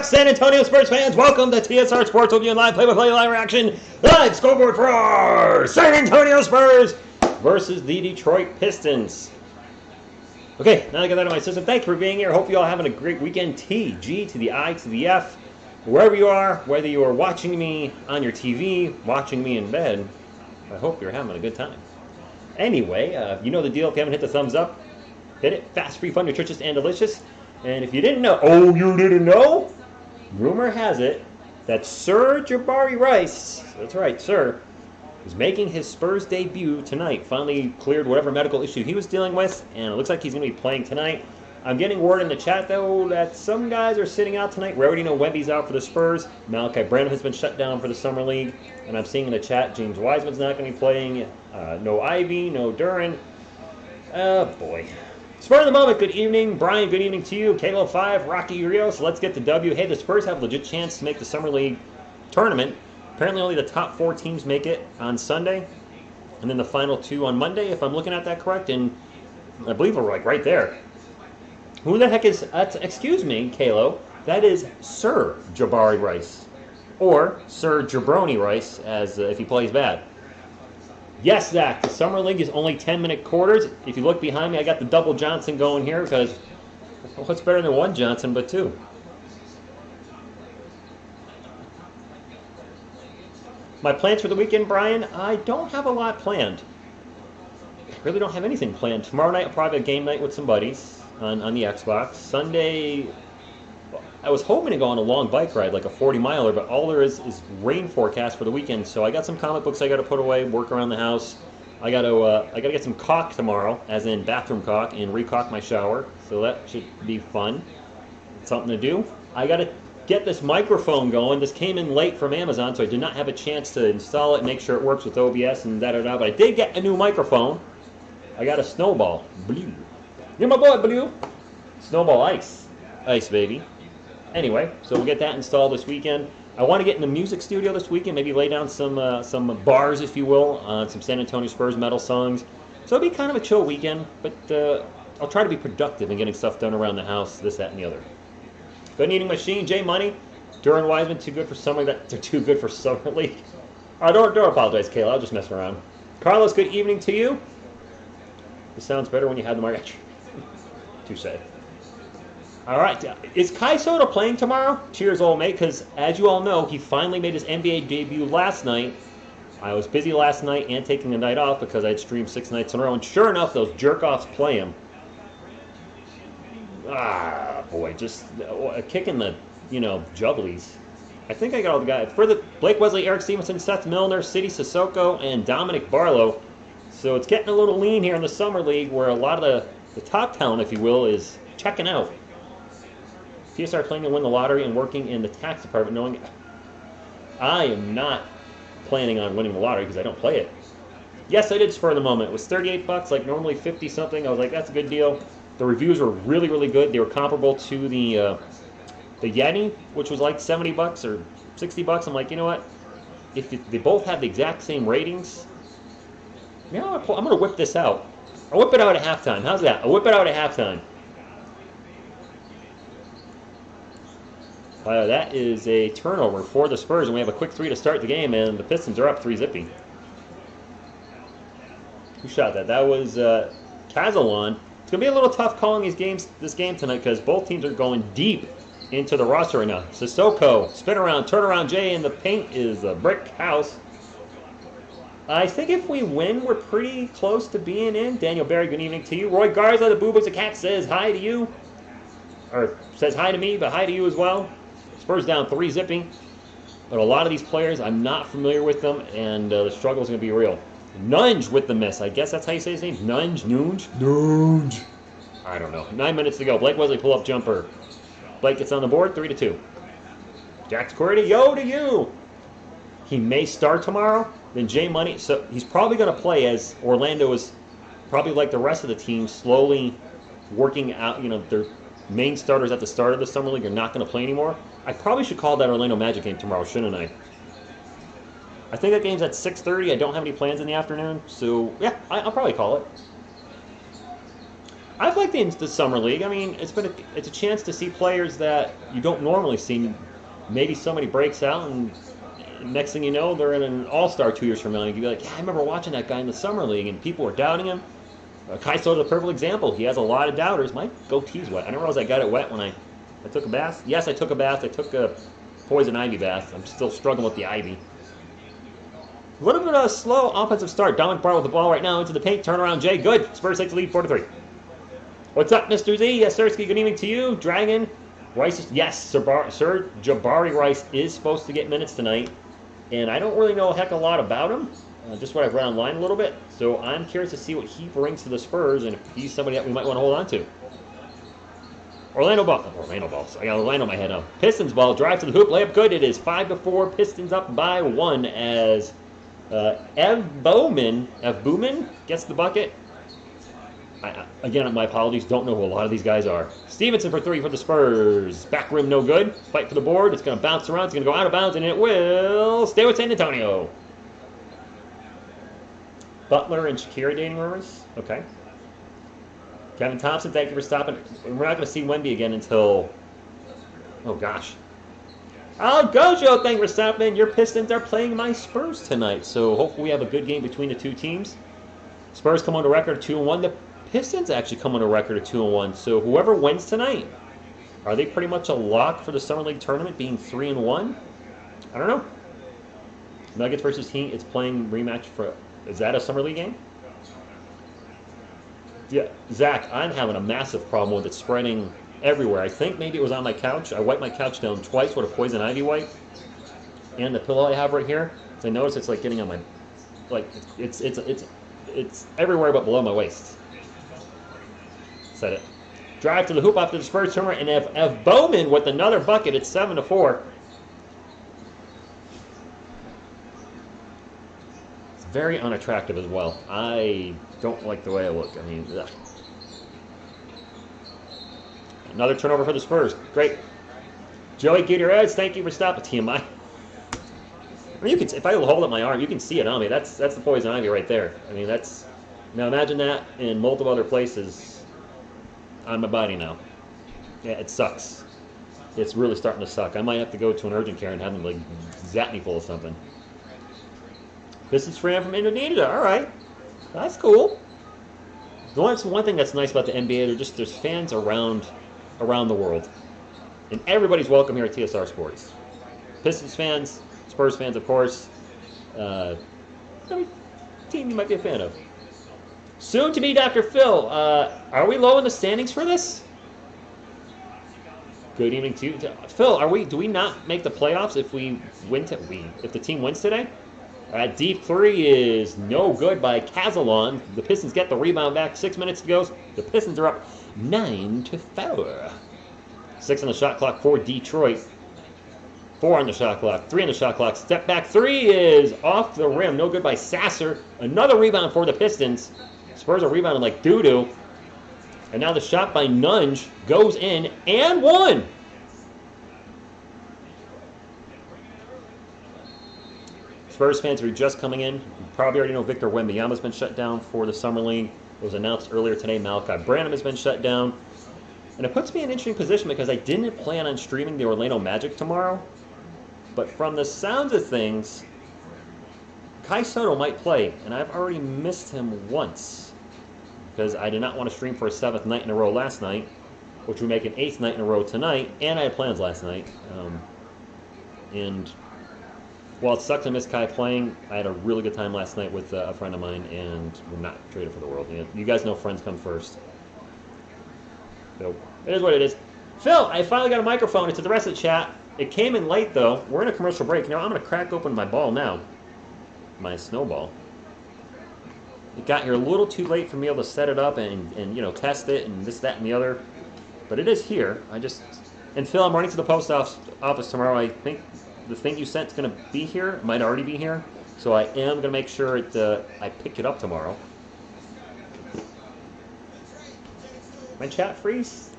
Sports! San Antonio Spurs fans, welcome to TSR Sports with you in live play-by-play live reaction. Live scoreboard for our San Antonio Spurs versus the Detroit Pistons. Okay, now that I got that in my system, thanks for being here. Hope you all having a great weekend. T, G to the I to the F. Wherever you are, whether you are watching me on your TV, watching me in bed, I hope you're having a good time. Anyway, you know the deal. If you haven't hit the thumbs up, hit it. Fast, free, fun, nutritious, and delicious. And if you didn't know, you didn't know? Rumor has it that Sir Jabarai Rice, that's right, sir, is making his Spurs debut tonight. Finally cleared whatever medical issue he was dealing with, and it looks like he's going to be playing tonight. I'm getting word in the chat, though, that some guys are sitting out tonight. We already know Wemby's out for the Spurs. Malachi Branham has been shut down for the Summer League. And I'm seeing in the chat James Wiseman's not going to be playing. No Ivy, no Duran. Oh, boy. Spur of the moment, good evening. Brian, good evening to you. Kalo 5, Rocky Rios, let's get the W. Hey, the Spurs have a legit chance to make the Summer League tournament. Apparently only the top 4 teams make it on Sunday. And then the final 2 on Monday, if I'm looking at that correct. And I believe we're like right there. Who the heck is, excuse me, Kalo, that is Sir Jabarai Rice. Or Sir Jabroni Rice, as if he plays bad. Yes, Zach, the Summer League is only 10-minute quarters. If you look behind me, I got the double Johnson going here because what's better than one Johnson but 2? My plans for the weekend, Brian, I don't have a lot planned. I really don't have anything planned. Tomorrow night, I'll probably have a game night with some buddies on the Xbox. Sunday, I was hoping to go on a long bike ride, like a 40-miler, but all there is rain forecast for the weekend. So I got some comic books I got to put away, work around the house. I got to get some caulk tomorrow, as in bathroom caulk, and recaulk my shower. So that should be fun. Something to do. I got to get this microphone going. This came in late from Amazon, so I did not have a chance to install it, make sure it works with OBS and da-da-da. But I did get a new microphone. I got a Snowball. Blue. You're my boy, Blue. Snowball Ice. Ice, baby. Anyway, so we'll get that installed this weekend. I want to get in the music studio this weekend, maybe lay down some bars, if you will, on some San Antonio Spurs metal songs. So it'll be kind of a chill weekend, but I'll try to be productive in getting stuff done around the house, this, that, and the other. Good eating machine, J Money. Duran Wiseman, too good for summer. They're too good for Summer League. Don't apologize, Kayla. I'll just mess around. Carlos, good evening to you. This sounds better when you have the mic. Touche. All right, is Kai Soda playing tomorrow? Cheers, old mate, because as you all know, he finally made his NBA debut last night. I was busy last night and taking the night off because I'd streamed 6 nights in a row, and sure enough, those jerk-offs play him. Ah, boy, just kicking the, jubblies. I think I got all the guys. For the Blake Wesley, Eric Stevenson, Seth Milner, City Sissoko, and Dominic Barlow. So it's getting a little lean here in the Summer League where a lot of the top talent, if you will, is checking out. TSR planning to win the lottery and working in the tax department, knowing I am not planning on winning the lottery because I don't play it. Yes, I did Spur of the moment. It was $38, like normally 50 something. I was like, that's a good deal. The reviews were really, really good. They were comparable to the Yeti, which was like $70 or $60. I'm like, you know what? If they both have the exact same ratings, I'm going to whip this out. I'll whip it out at halftime. How's that? I'll whip it out at halftime. That is a turnover for the Spurs, and we have a quick 3 to start the game, and the Pistons are up 3-zippy. Who shot that? That was Kazalon. It's going to be a little tough calling this game tonight because both teams are going deep into the roster right now. Sissoko, spin around, turn around, Jay, and the paint is a brick house. I think if we win, we're pretty close to being in. Daniel Barry, good evening to you. Roy Garza, the Boo Boos a Cat, says hi to you. Or says hi to me, but hi to you as well. Spurs down 3-zipping. But a lot of these players, I'm not familiar with them, and the struggle is going to be real. Nunge with the miss. I guess that's how you say his name. Nunge. I don't know. 9 minutes to go. Blake Wesley pull-up jumper. Blake gets on the board, 3-2. Jax Cordy, yo to you. He may start tomorrow. Then Jay Money, so he's probably going to play as Orlando is probably like the rest of the team, slowly working out, their main starters at the start of the Summer League are not going to play anymore. I probably should call that Orlando Magic game tomorrow, shouldn't I? I think that game's at 6:30. I don't have any plans in the afternoon, so yeah, I'll probably call it. I've liked the summer league. I mean, it's a chance to see players that you don't normally see. Maybe somebody breaks out, and next thing you know, they're in an all-star 2 years from now. And you'd be like, yeah, I remember watching that guy in the summer league, and people were doubting him. Kai Soto's a perfect example. He has a lot of doubters. My goatee's wet. I didn't realize I got it wet when I took a bath. Yes, I took a bath. I took a poison ivy bath. I'm still struggling with the ivy. A little bit of a slow offensive start. Dominic Barr with the ball right now into the paint. Turnaround, Jay. Good. Spurs takes the lead 4-3. What's up, Mr. Z? Yes, Sirski. Good evening to you. Dragon. Rice. Yes, Sir Jabarai Rice is supposed to get minutes tonight. And I don't really know a heck of a lot about him. Just what I've read online a little bit. So I'm curious to see what he brings to the Spurs and if he's somebody that we might want to hold on to. Orlando ball. I got Orlando in my head now. Pistons ball. Drive to the hoop. Layup good. It is 5-4. Pistons up by 1 as Ev Bowman gets the bucket. Again, my apologies. Don't know who a lot of these guys are. Stevenson for 3 for the Spurs. Back rim no good. Fight for the board. It's going to bounce around. It's going to go out of bounds, and it will stay with San Antonio. Butler and Shakira dating rumors. Okay. Kevin Thompson, thank you for stopping. We're not going to see Wemby again until... Oh, gosh. Gojo, thank you for stopping. Your Pistons are playing my Spurs tonight, so hopefully we have a good game between the two teams. Spurs come on a record of 2-1. The Pistons actually come on a record of 2-1, so whoever wins tonight, are they pretty much a lock for the Summer League tournament being 3-1? I don't know. Nuggets versus Heat, it's playing rematch for... Is that a Summer League game? Yeah, Zach, I'm having a massive problem with it spreading everywhere. I think maybe it was on my couch. I wiped my couch down twice with a poison ivy wipe. And the pillow I have right here, so I notice it's like getting on my... Like, it's everywhere but below my waist. Said it. Drive to the hoop after the Spurs turner, and F. Bowman with another bucket. It's 7-4. It's very unattractive as well. I don't like the way I look. I mean, ugh. Another turnover for the Spurs. Great. Joey Gutierrez, thank you for stopping TMI. I mean, you can, if I hold up my arm, you can see it on me. That's the poison ivy right there. I mean, that's... Now imagine that in multiple other places on my body now. Yeah, it sucks. It's really starting to suck. I might have to go to an urgent care and have them, like, zap me full of something. This is Fran from Indonesia. All right. That's cool. That's one thing that's nice about the NBA. There's fans around the world. And everybody's welcome here at TSR Sports. Pistons fans, Spurs fans, of course. Every team you might be a fan of. Soon to be Dr. Phil. Are we low in the standings for this? Good evening to you, Phil. Do we not make the playoffs if we win? If the team wins today? Deep three is no good by Kazalon. The Pistons get the rebound back. 6 minutes to go. The Pistons are up 9-4. 6 on the shot clock for Detroit. 4 on the shot clock. 3 on the shot clock. Step back three is off the rim. No good by Sasser. Another rebound for the Pistons. Spurs are rebounding like doo-doo. And now the shot by Nunge goes in and one. Spurs fans who are just coming in, you probably already know Victor Wembanyama's been shut down for the Summer League. It was announced earlier today Malachi Branham has been shut down. And it puts me in an interesting position because I didn't plan on streaming the Orlando Magic tomorrow. But from the sounds of things, Kai Soto might play, and I've already missed him once because I did not want to stream for a 7th night in a row last night, which would make an 8th night in a row tonight, and I had plans last night. And while it sucked to miss Kai playing, I had a really good time last night with a friend of mine, and we're not traded for the world. You guys know friends come first. So it is what it is. Phil, I finally got a microphone. It's to the rest of the chat. It came in late, though. We're in a commercial break. Now I'm going to crack open my ball now. My snowball. It got here a little too late for me able to set it up and test it and this, that, and the other. But it is here. And Phil, I'm running to the post office tomorrow. I think the thing you sent is going to be here. It might already be here. So I am going to make sure I pick it up tomorrow. My chat freeze?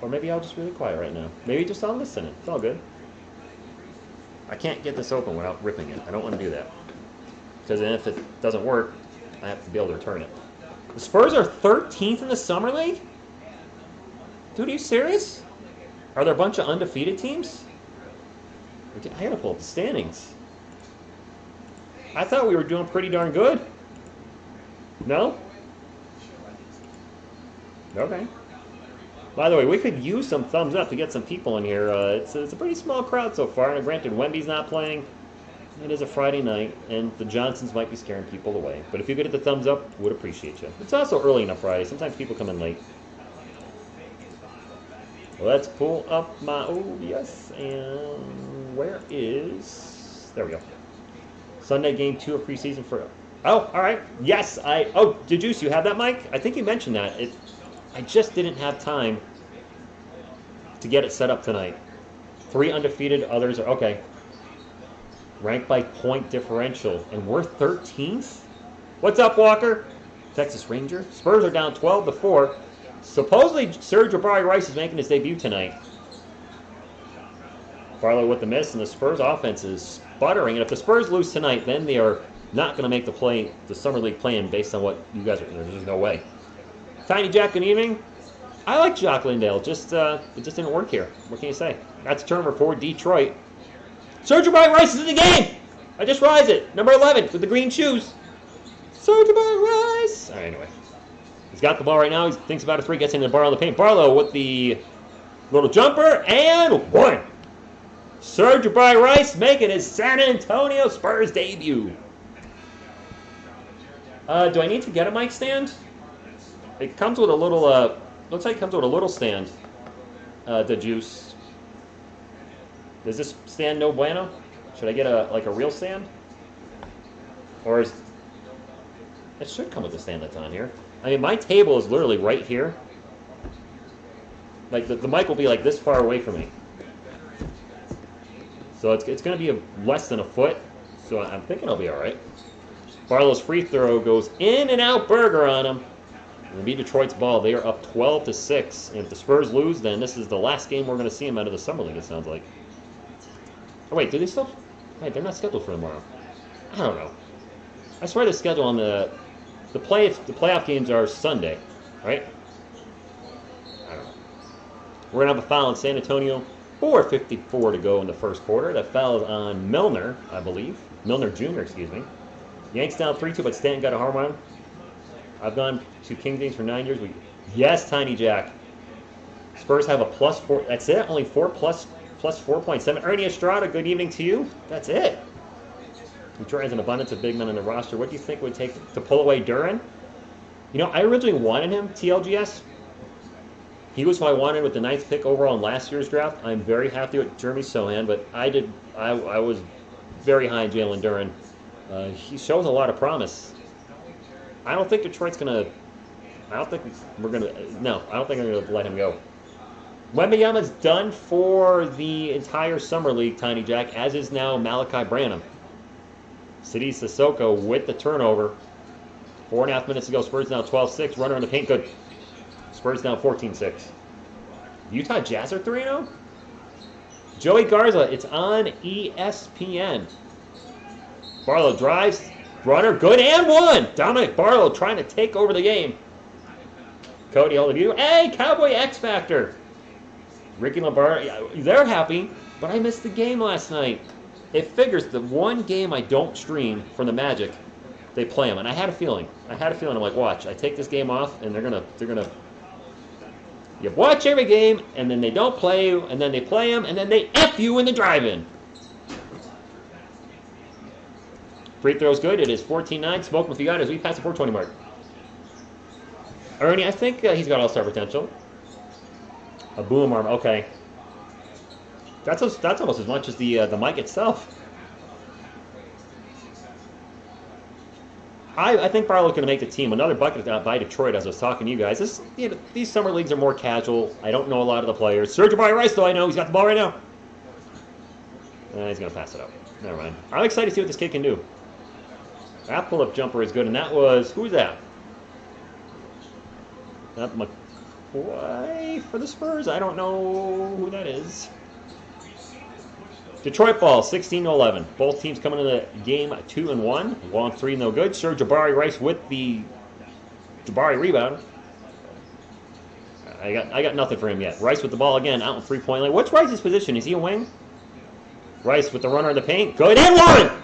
Or maybe I'll just really quiet right now. Maybe just I'll listen. It's all good. I can't get this open without ripping it. I don't want to do that. Because then if it doesn't work, I have to be able to return it. The Spurs are 13th in the Summer League? Dude, are you serious? Are there a bunch of undefeated teams? I gotta pull up the standings. I thought we were doing pretty darn good. No? Okay. By the way, we could use some thumbs up to get some people in here. It's a pretty small crowd so far. And granted, Wemby's not playing. It is a Friday night, and the Johnsons might be scaring people away. But if you could hit the thumbs up, would appreciate you. It's also early on a Friday. Sometimes people come in late. Let's pull up my OBS, and where is... There we go. Sunday game 2 of preseason for... Oh, all right. Yes, Oh, Dejuice, you have that, Mike? I think you mentioned that. I just didn't have time to get it set up tonight. 3 undefeated, others are... Okay. Ranked by point differential, and we're 13th? What's up, Walker? Texas Ranger. Spurs are down 12-4. Supposedly, Jabarai Rice is making his debut tonight. Barlow with the miss, and the Spurs offense is sputtering. And if the Spurs lose tonight, then they are not going to make the Summer League play-in based on what you guys are... There's no way. Tiny Jack, good evening. I like Jock Lindale. It just didn't work here. What can you say? That's turnover for Detroit. Jabarai Rice is in the game! I just realized it. Number 11 with the green shoes. Jabarai Rice! All right, anyway. He's got the ball right now. He thinks about a 3, gets into the Barlow in the paint. Barlow with the little jumper, and 1. Jabarai Rice making his San Antonio Spurs debut. Do I need to get a mic stand? It comes with a little, looks like it comes with a little stand, the juice. Does this stand no bueno? Should I get a real stand? Or is... It should come with the stand that's on here. I mean, my table is literally right here. Like, the mic will be like this far away from me. So it's going to be less than a foot. So I'm thinking I'll be all right. Barlow's free throw goes in and out burger on him. It'll be Detroit's ball. They are up 12-6. And if the Spurs lose, then this is the last game we're going to see them out of the Summer League, it sounds like. Oh, wait, do they still... Wait, they're not scheduled for tomorrow. I don't know. I swear the schedule on the playoff games are Sunday, right? I don't know. We're going to have a foul in San Antonio. 4:54 to go in the first quarter. That foul is on Milner, I believe. Milner Jr., excuse me. Yanks down 3-2, but Stanton got a home run. I've gone to King James for 9 years. Yes, Tiny Jack. Spurs have a +4. That's it? Only 4 plus 4.7. Ernie Estrada, good evening to you. That's it. Detroit has an abundance of big men on the roster. What do you think it would take to pull away Duran? You know, I originally wanted him, TLGS. He was who I wanted with the 9th pick overall in last year's draft. I'm very happy with Jeremy Sohan, but I was very high on Jalen Duran. He shows a lot of promise. I don't think Detroit's going to... I don't think we're going to... No, I don't think I'm going to let him go. Wembanyama's done for the entire Summer League, Tiny Jack, as is now Malachi Branham. City Sissoko with the turnover. 4.5 minutes ago, Spurs now 12-6. Runner in the paint, good. Spurs now 14-6. Utah Jazz are 3-0? Joey Garza, it's on ESPN. Barlow drives. Runner, good, and 1. Dominic Barlow trying to take over the game. Cody, all of you. Hey, Cowboy X Factor. Ricky Lombardi, they're happy, but I missed the game last night. It figures the one game I don't stream from the Magic, they play them, and I had a feeling. I'm like, watch, I take this game off, and they're gonna. You watch every game, and then they don't play you, and then they play them, and then they F you in the drive-in. Free throw's good. It is 14-9. Smoke with you got as we pass the 420 mark. Ernie, I think he's got all-star potential. A boom arm, okay. That's almost as much as the mic itself. I think Barlow's going to make the team. Another bucket by Detroit, as I was talking to you guys. These summer leagues are more casual. I don't know a lot of the players. Jabarai Rice, though, I know. He's got the ball right now. He's going to pass it up. Never mind. I'm excited to see what this kid can do. That pull-up jumper is good, and that was... Who's that? Not McCoy for the Spurs? I don't know who that is. Detroit ball, 16-11. Both teams coming into the game 2-1. Long 3, no good. Jabarai Rice with the Jabarai rebound. I got nothing for him yet. Rice with the ball again, out in three-point line. What's Rice's position? Is he a wing? Rice with the runner in the paint. Good and one!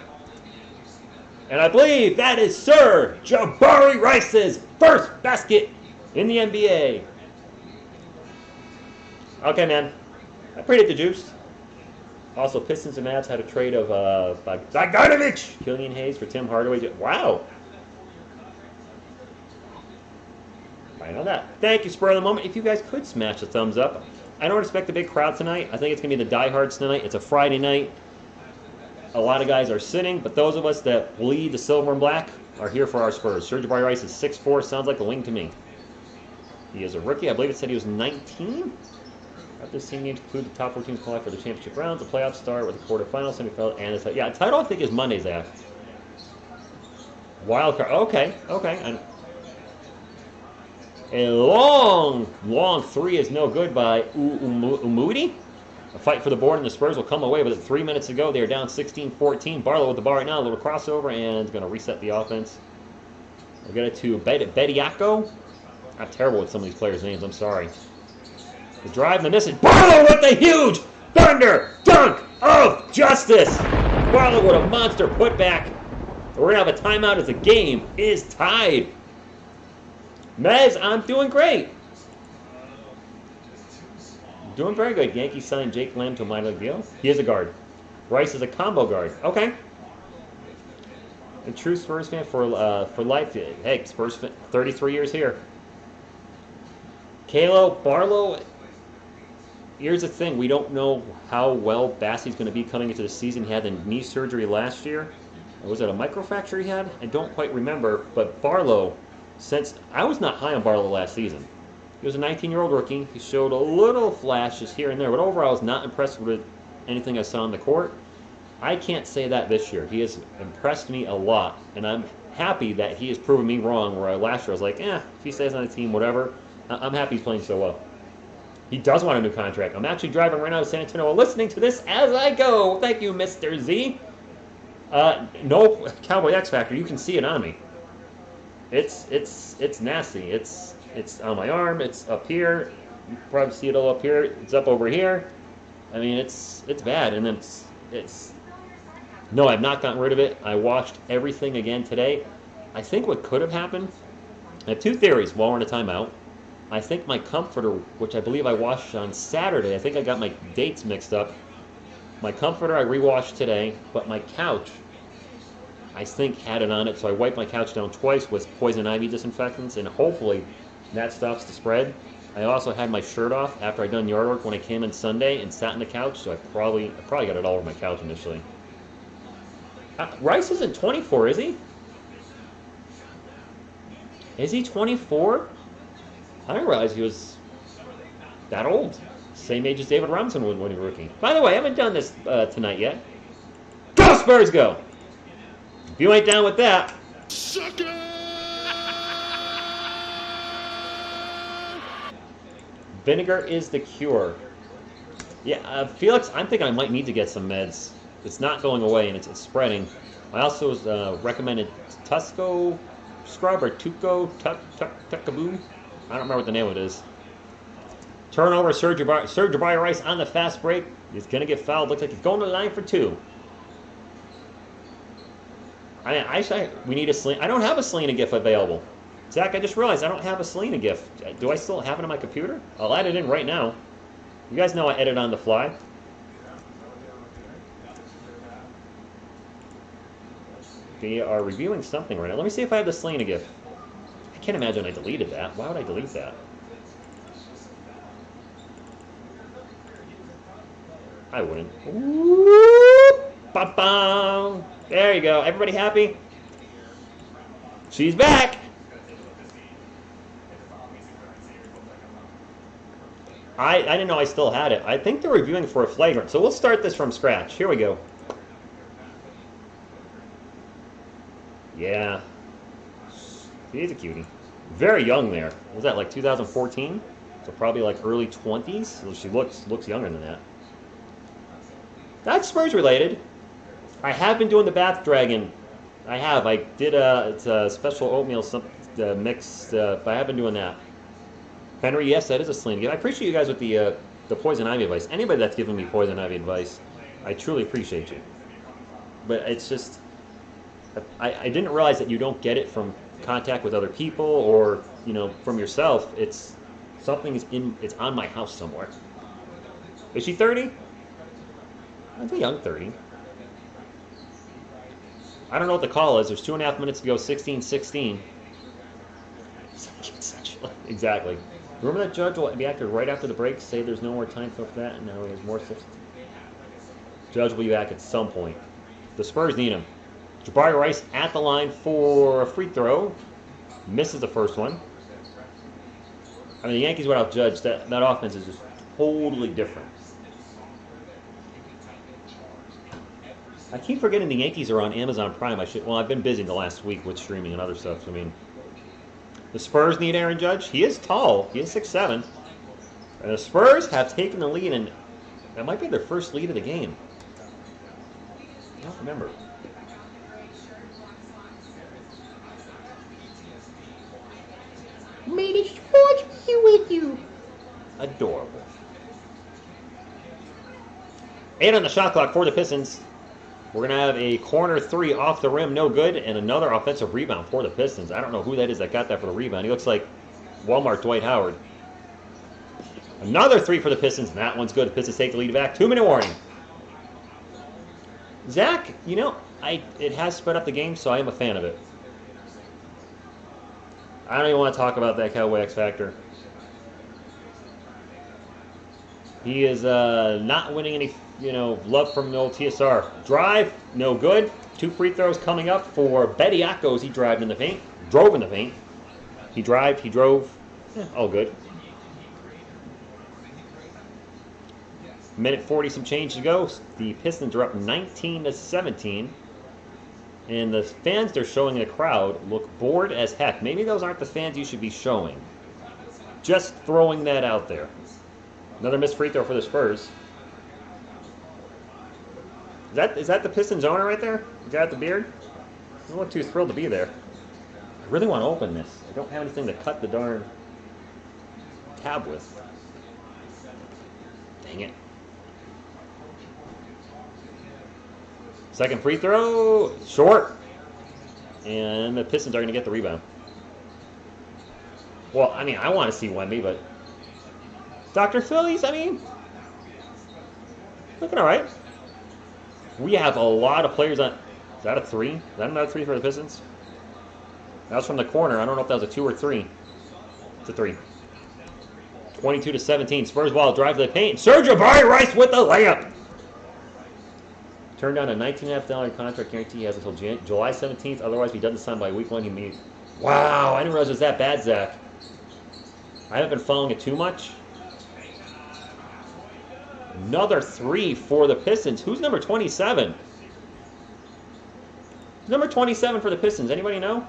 And I believe that is Sir Jabarai Rice's first basket in the NBA. Okay, man. I predicted the juice. Also, Pistons and Mavs had a trade of Bogdanovich, Killian Hayes for Tim Hardaway. Wow. I know that. Thank you, Spur of the Moment. If you guys could smash a thumbs up. I don't expect a big crowd tonight. I think it's going to be the diehards tonight. It's a Friday night. A lot of guys are sitting, but those of us that bleed the silver and black are here for our Spurs. Sir Jabarai Rice is 6'4", sounds like a wing to me. He is a rookie. I believe it said he was 19. After this team games conclude, the top 4 teams qualify for the championship rounds. The playoffs start with the quarterfinals, semifinals, and the title. Yeah, title I think is Mondays after. Wild card. Okay. A long three is no good by Umudi. A fight for the board, and the Spurs will come away with it. 3 minutes to go. They are down 16-14. Barlow with the ball right now. A little crossover, and it's going to reset the offense. We'll get it to Bediako. I'm terrible with some of these players' names. I'm sorry. The drive and the miss. Barlow with the huge thunder dunk of justice. Barlow with a monster putback. We're going to have a timeout as the game is tied. Mez, I'm doing great. Doing very good. Yankees signed Jake Lamb to a minor league deal. He is a guard. Rice is a combo guard. Okay. A true Spurs fan for life. Hey, Spurs fan, 33 years here. Kalo, Barlow. Here's the thing. We don't know how well Bassey's going to be coming into the season. He had the knee surgery last year. Was it a microfracture he had? I don't quite remember. But Barlow, since I was not high on Barlow last season. He was a 19-year-old rookie. He showed a little flashes here and there, but overall I was not impressed with anything I saw on the court. I can't say that this year. He has impressed me a lot, and I'm happy that he has proven me wrong, where last year I was like, if he stays on the team, whatever. I'm happy he's playing so well. He does want a new contract. I'm actually driving right now to San Antonio listening to this as I go. Thank you, Mr. Z. No Cowboy X Factor. You can see it on me. It's nasty. It's on my arm. It's up here. You can probably see it all up here. It's up over here. I mean, it's bad. And then it's. No, I've not gotten rid of it. I watched everything again today. I think what could have happened. I have two theories while we're in a timeout. I think my comforter, which I believe I washed on Saturday. I think I got my dates mixed up. My comforter I rewashed today, but my couch, I think, had it on it, so I wiped my couch down twice with poison ivy disinfectants, and hopefully that stops the spread. I also had my shirt off after I done yard work when I came in Sunday and sat on the couch, so I probably got it all over my couch initially. Rice isn't 24, is he? Is he 24? I didn't realize he was that old. Same age as David Robinson was when he was a rookie. By the way, I haven't done this tonight yet. Go Spurs, go! If you ain't down with that, sucker! Vinegar is the cure. Yeah, Felix, I'm thinking I might need to get some meds. It's not going away and it's spreading. I also was recommended Tusco Scrub or Tuco Tuckaboo. I don't remember what the name of it is. Turnover, Sir Jabarai Rice on the fast break. He's going to get fouled. Looks like he's going to the line for two. We need a Selena. I don't have a Selena GIF available. Zach, I just realized I don't have a Selena GIF. Do I still have it on my computer? I'll add it in right now. You guys know I edit on the fly. They are reviewing something right now. Let me see if I have the Selena GIF. I can't imagine I deleted that. Why would I delete that? I wouldn't. Ba-bam. There you go. Everybody happy? She's back. I didn't know I still had it. I think they're reviewing for a flagrant, so we'll start this from scratch. Here we go. Yeah. She's a cutie. Very young there. Was that like 2014? So probably like early 20s. So she looks younger than that. That's Spurs related. I have been doing the Bath Dragon. I have. I did it's a special oatmeal mixed, but I have been doing that. Henry, yes, that is a slam game. I appreciate you guys with the poison ivy advice. Anybody that's giving me poison ivy advice, I truly appreciate you. But it's just, I didn't realize that you don't get it from contact with other people or from yourself. It's something it's on my house somewhere. Is she 30? That's a young 30. I don't know what the call is. There's 2.5 minutes to go. 16-16. Exactly. Remember that judge will be active right after the break. Say there's no more time for that, and now there's more. Judge will be back at some point. The Spurs need him. Jabarai Rice at the line for a free throw. Misses the first one. I mean, the Yankees without Judge, that offense is just totally different. I keep forgetting the Yankees are on Amazon Prime. I've been busy the last week with streaming and other stuff. I mean, the Spurs need Aaron Judge. He is tall. He is 6'7". And the Spurs have taken the lead, and that might be their first lead of the game. I don't remember. Made it sports with you. Adorable. 8 on the shot clock for the Pistons. We're going to have a corner three off the rim, no good, and another offensive rebound for the Pistons. I don't know who that is that got that for the rebound. He looks like Walmart Dwight Howard. Another three for the Pistons, and that one's good. The Pistons take the lead back. 2-minute warning. Zach, it has sped up the game, so I am a fan of it. I don't even want to talk about that Cowboy X Factor. He is not winning any, love from the old TSR. Drive, no good. 2 free throws coming up for Bediako as he drove in the paint. He drove. All good. Minute 40, some change to go. The Pistons are up 19-17. And the fans they're showing in the crowd look bored as heck. Maybe those aren't the fans you should be showing. Just throwing that out there. Another missed free throw for the Spurs. Is that the Pistons owner right there? The guy with the beard? I don't look too thrilled to be there. I really want to open this. I don't have anything to cut the darn tab with. Dang it. Second free throw, short. And the Pistons are going to get the rebound. Well, I mean, I want to see Wemby, but Dr. Phillies, looking all right. We have a lot of players on. Is that a 3? Is that another 3 for the Pistons? That was from the corner. I don't know if that was a 2 or 3. It's a 3. 22-17. Spurs ball, drive to the paint. Jabarai Rice with the layup. Turned down a $19.5 contract guarantee. He has until July 17th. Otherwise, if he doesn't sign by week 1, he may. Wow, I didn't realize it was that bad, Zach. I haven't been following it too much. Another 3 for the Pistons. Who's number 27? Number 27 for the Pistons. Anybody know?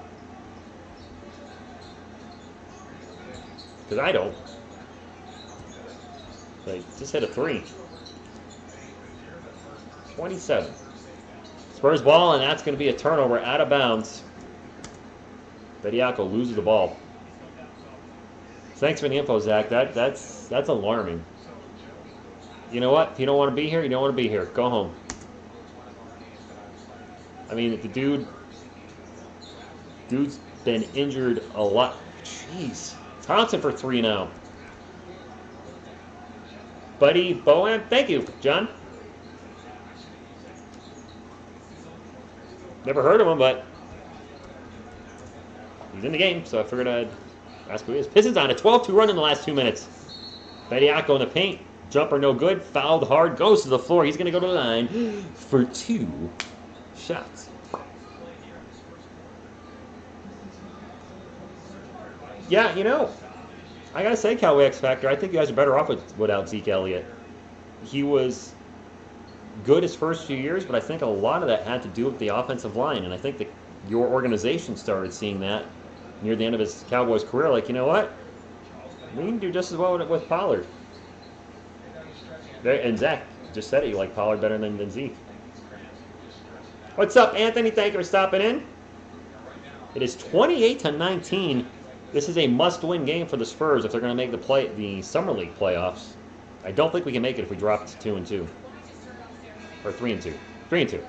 Because I don't. They just hit a 3. 27. Spurs ball, and that's going to be a turnover out of bounds. Bediako loses the ball. Thanks for the info, Zach. That's alarming. You know what? If you don't want to be here, you don't want to be here. Go home. I mean, the dude's been injured a lot. Jeez. Thompson for 3 now. Buddy Bowen. Thank you, John. Never heard of him, but he's in the game, so I figured I'd ask who he is. Pistons on a 12-2 run in the last 2 minutes. Bediako in the paint. Jumper no good. Fouled hard. Goes to the floor. He's going to go to the line for 2 shots. Yeah, I got to say, Cowboy X Factor, I think you guys are better off without Zeke Elliott. He was good his first few years, but I think a lot of that had to do with the offensive line, and I think that your organization started seeing that near the end of his Cowboys career. Like, you know what? We can do just as well with Pollard. And Zach just said it. You like Pollard better than Zeke. What's up, Anthony? Thank you for stopping in. It is 28-19. This is a must-win game for the Spurs if they're going to make the Summer League playoffs. I don't think we can make it if we drop to 2-2. Or 3-2. 3-2.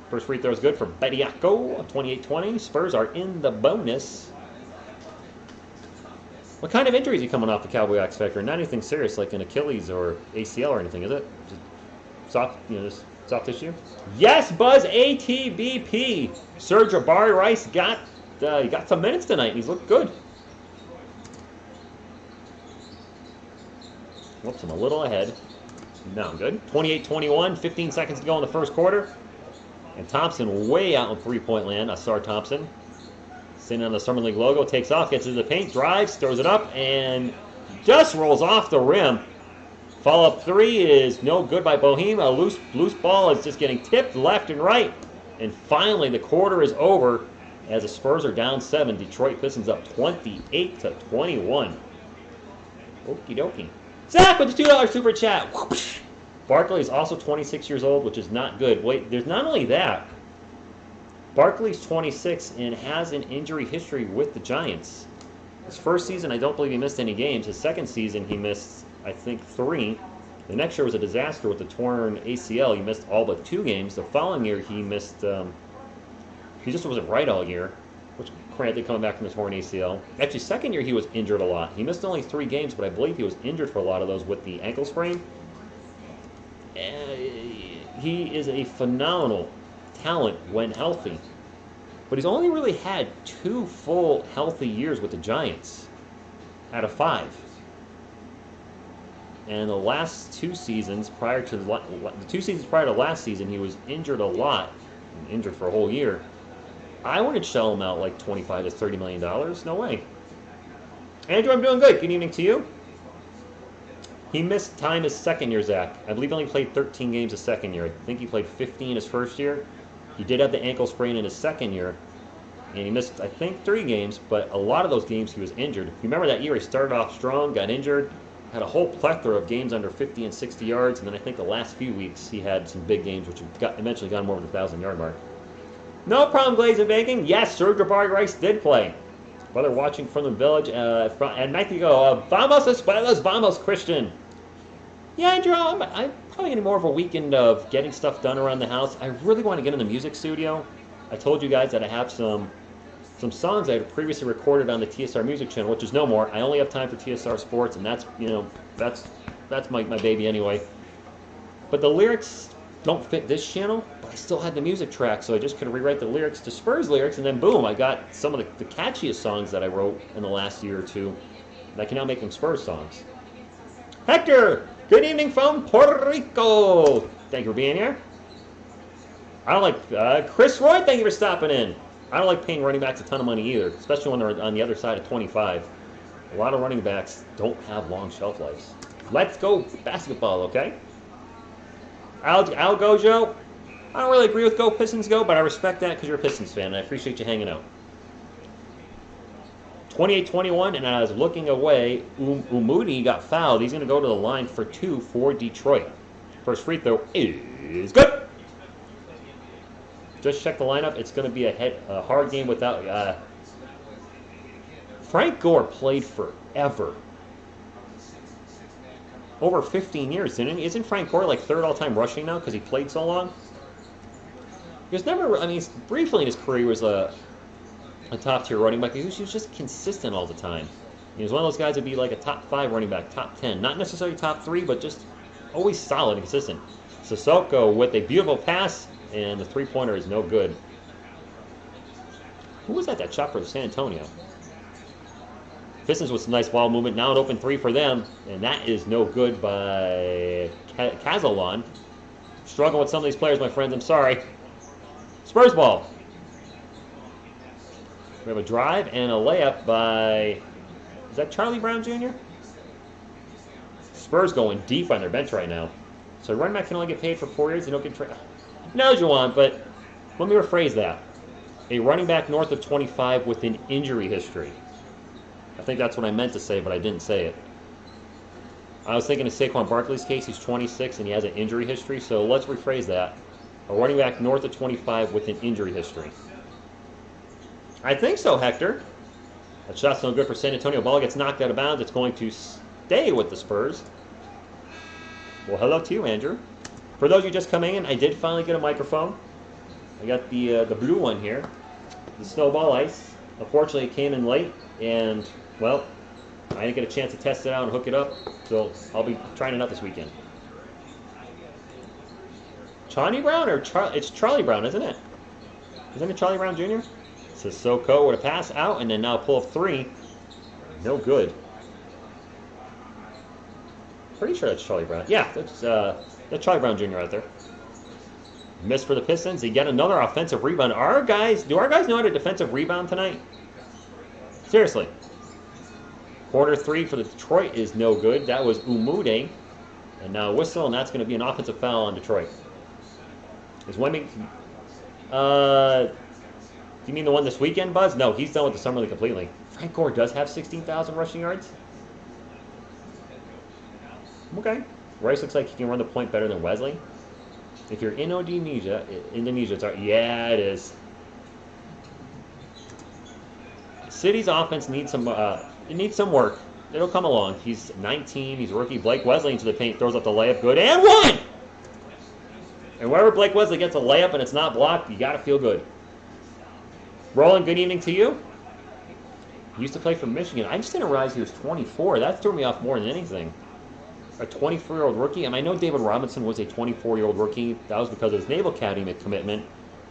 First free throw is good for Bediako. 28-20. Spurs are in the bonus. What kind of injury is he coming off the Cowboy X Factor? Not anything serious like an Achilles or ACL or anything, is it? Just soft, just soft tissue? Yes, Buzz, ATBP. Sir Jabarai Rice got some minutes tonight, and he's looked good. Whoops, I'm a little ahead. Now I'm good. 28-21, 15 seconds to go in the first quarter. And Thompson way out in three-point land. Asar Thompson. Sitting on the Summer League logo, takes off, gets into the paint, drives, throws it up, and just rolls off the rim. Follow-up three is no good by Boehm. A loose ball is just getting tipped left and right. And finally, the quarter is over as the Spurs are down 7. Detroit Pistons up 28-21. Okie dokie. Zach with the $2 super chat. Whoosh. Barkley is also 26 years old, which is not good. Wait, there's not only that. Barkley's 26 and has an injury history with the Giants. His first season, I don't believe he missed any games. His second season, he missed, I think, 3. The next year was a disaster with the torn ACL. He missed all but 2 games. The following year, he missed, he just wasn't right all year, which granted, coming back from the torn ACL. Actually, second year, he was injured a lot. He missed only 3 games, but I believe he was injured for a lot of those with the ankle sprain. He is a phenomenal talent when healthy, but he's only really had 2 full healthy years with the Giants out of 5. And the last 2 seasons prior to the 2 seasons prior to last season, he was injured a lot, injured for a whole year. I wouldn't shell him out like $25 to $30 million. No way. Andrew, I'm doing good. Good evening to you. He missed time his second year, Zach. I believe he only played 13 games his second year. I think he played 15 his first year. He did have the ankle sprain in his second year. And he missed, I think, 3 games, but a lot of those games he was injured. If you remember that year, he started off strong, got injured, had a whole plethora of games under 50 and 60 yards, and then I think the last few weeks he had some big games, which eventually got him over the 1,000-yard mark. No problem, Glaze and Baking. Yes, Sir Jabarai Rice did play. Brother watching from the village at night to go. Vamos Escuelas, vamos, Christian. Yeah, Andrew, I'm probably getting more of a weekend of getting stuff done around the house. I really want to get in the music studio. I told you guys that I have some songs I had previously recorded on the TSR Music channel, which is no more. I only have time for TSR Sports, and that's my baby anyway. But the lyrics don't fit this channel, but I still had the music track, so I just could rewrite the lyrics to Spurs lyrics, and then boom, I got some of the catchiest songs that I wrote in the last year or two, and I can now make them Spurs songs. Hector, good evening from Puerto Rico. Thank you for being here. I don't like Chris Roy. Thank you for stopping in. I don't like paying running backs a ton of money either, especially when they're on the other side of 25. A lot of running backs don't have long shelf lives. Let's go basketball, okay? Al Gojo, I don't really agree with Go Pistons Go, but I respect that because you're a Pistons fan, and I appreciate you hanging out. 28-21, and as looking away, Umudi got fouled. He's going to go to the line for 2 for Detroit. First free throw is good. Just check the lineup. It's going to be a hard game without... Frank Gore played forever. Over 15 years, didn't he? Isn't Frank Gore like 3rd all-time rushing now because he played so long? He was never... I mean, briefly in his career, he was a top-tier running back. He was just consistent all the time. He was one of those guys that would be like a top 5 running back, top 10. Not necessarily top 3, but just always solid and consistent. Sissoko with a beautiful pass, and the three-pointer is no good. Who was that shot for San Antonio? Pistons with some nice ball movement. Now an open 3 for them, and that is no good by Cazalan. Struggling with some of these players, my friends. I'm sorry. Spurs ball. We have a drive and a layup by, is that Charlie Brown Jr.? Spurs going deep on their bench right now. So running back can only get paid for 4 years. They don't get traded. No, Juwan, but let me rephrase that. A running back north of 25 with an injury history. I think that's what I meant to say, but I didn't say it. I was thinking of Saquon Barkley's case. He's 26 and he has an injury history. So let's rephrase that. A running back north of 25 with an injury history. I think so, Hector. That shot's no good for San Antonio. Ball gets knocked out of bounds. It's going to stay with the Spurs. Well, hello to you, Andrew. For those of you just coming in, I did finally get a microphone. I got the blue one here, the Snowball Ice. Unfortunately, it came in late, and, well, I didn't get a chance to test it out and hook it up, so I'll be trying it out this weekend. Charlie Brown or it's Charlie Brown, isn't it? Isn't it Charlie Brown Jr.? Sissoko with a pass out, and then now pull up three. No good. Pretty sure that's Charlie Brown. Yeah, that's Charlie Brown Jr. out there. Missed for the Pistons. They get another offensive rebound. Do our guys know how to defensive rebound tonight? Seriously. Quarter three for the Detroit is no good. That was Umude. And now a whistle, and that's going to be an offensive foul on Detroit. Is Wemby... do you mean the one this weekend, Buzz? No, he's done with the Summer League completely. Frank Gore does have 16,000 rushing yards. Okay. Rice looks like he can run the point better than Wesley. If you're in Indonesia, it's all, yeah, it is. City's offense needs some. It needs some work. It'll come along. He's 19. He's a rookie. Blake Wesley into the paint, throws up the layup, good, and one. And wherever Blake Wesley gets a layup and it's not blocked, you gotta feel good. Roland, good evening to you. He used to play for Michigan. I just didn't realize he was 24. That threw me off more than anything. A 24-year-old rookie. And I know David Robinson was a 24-year-old rookie. That was because of his Naval Academy commitment.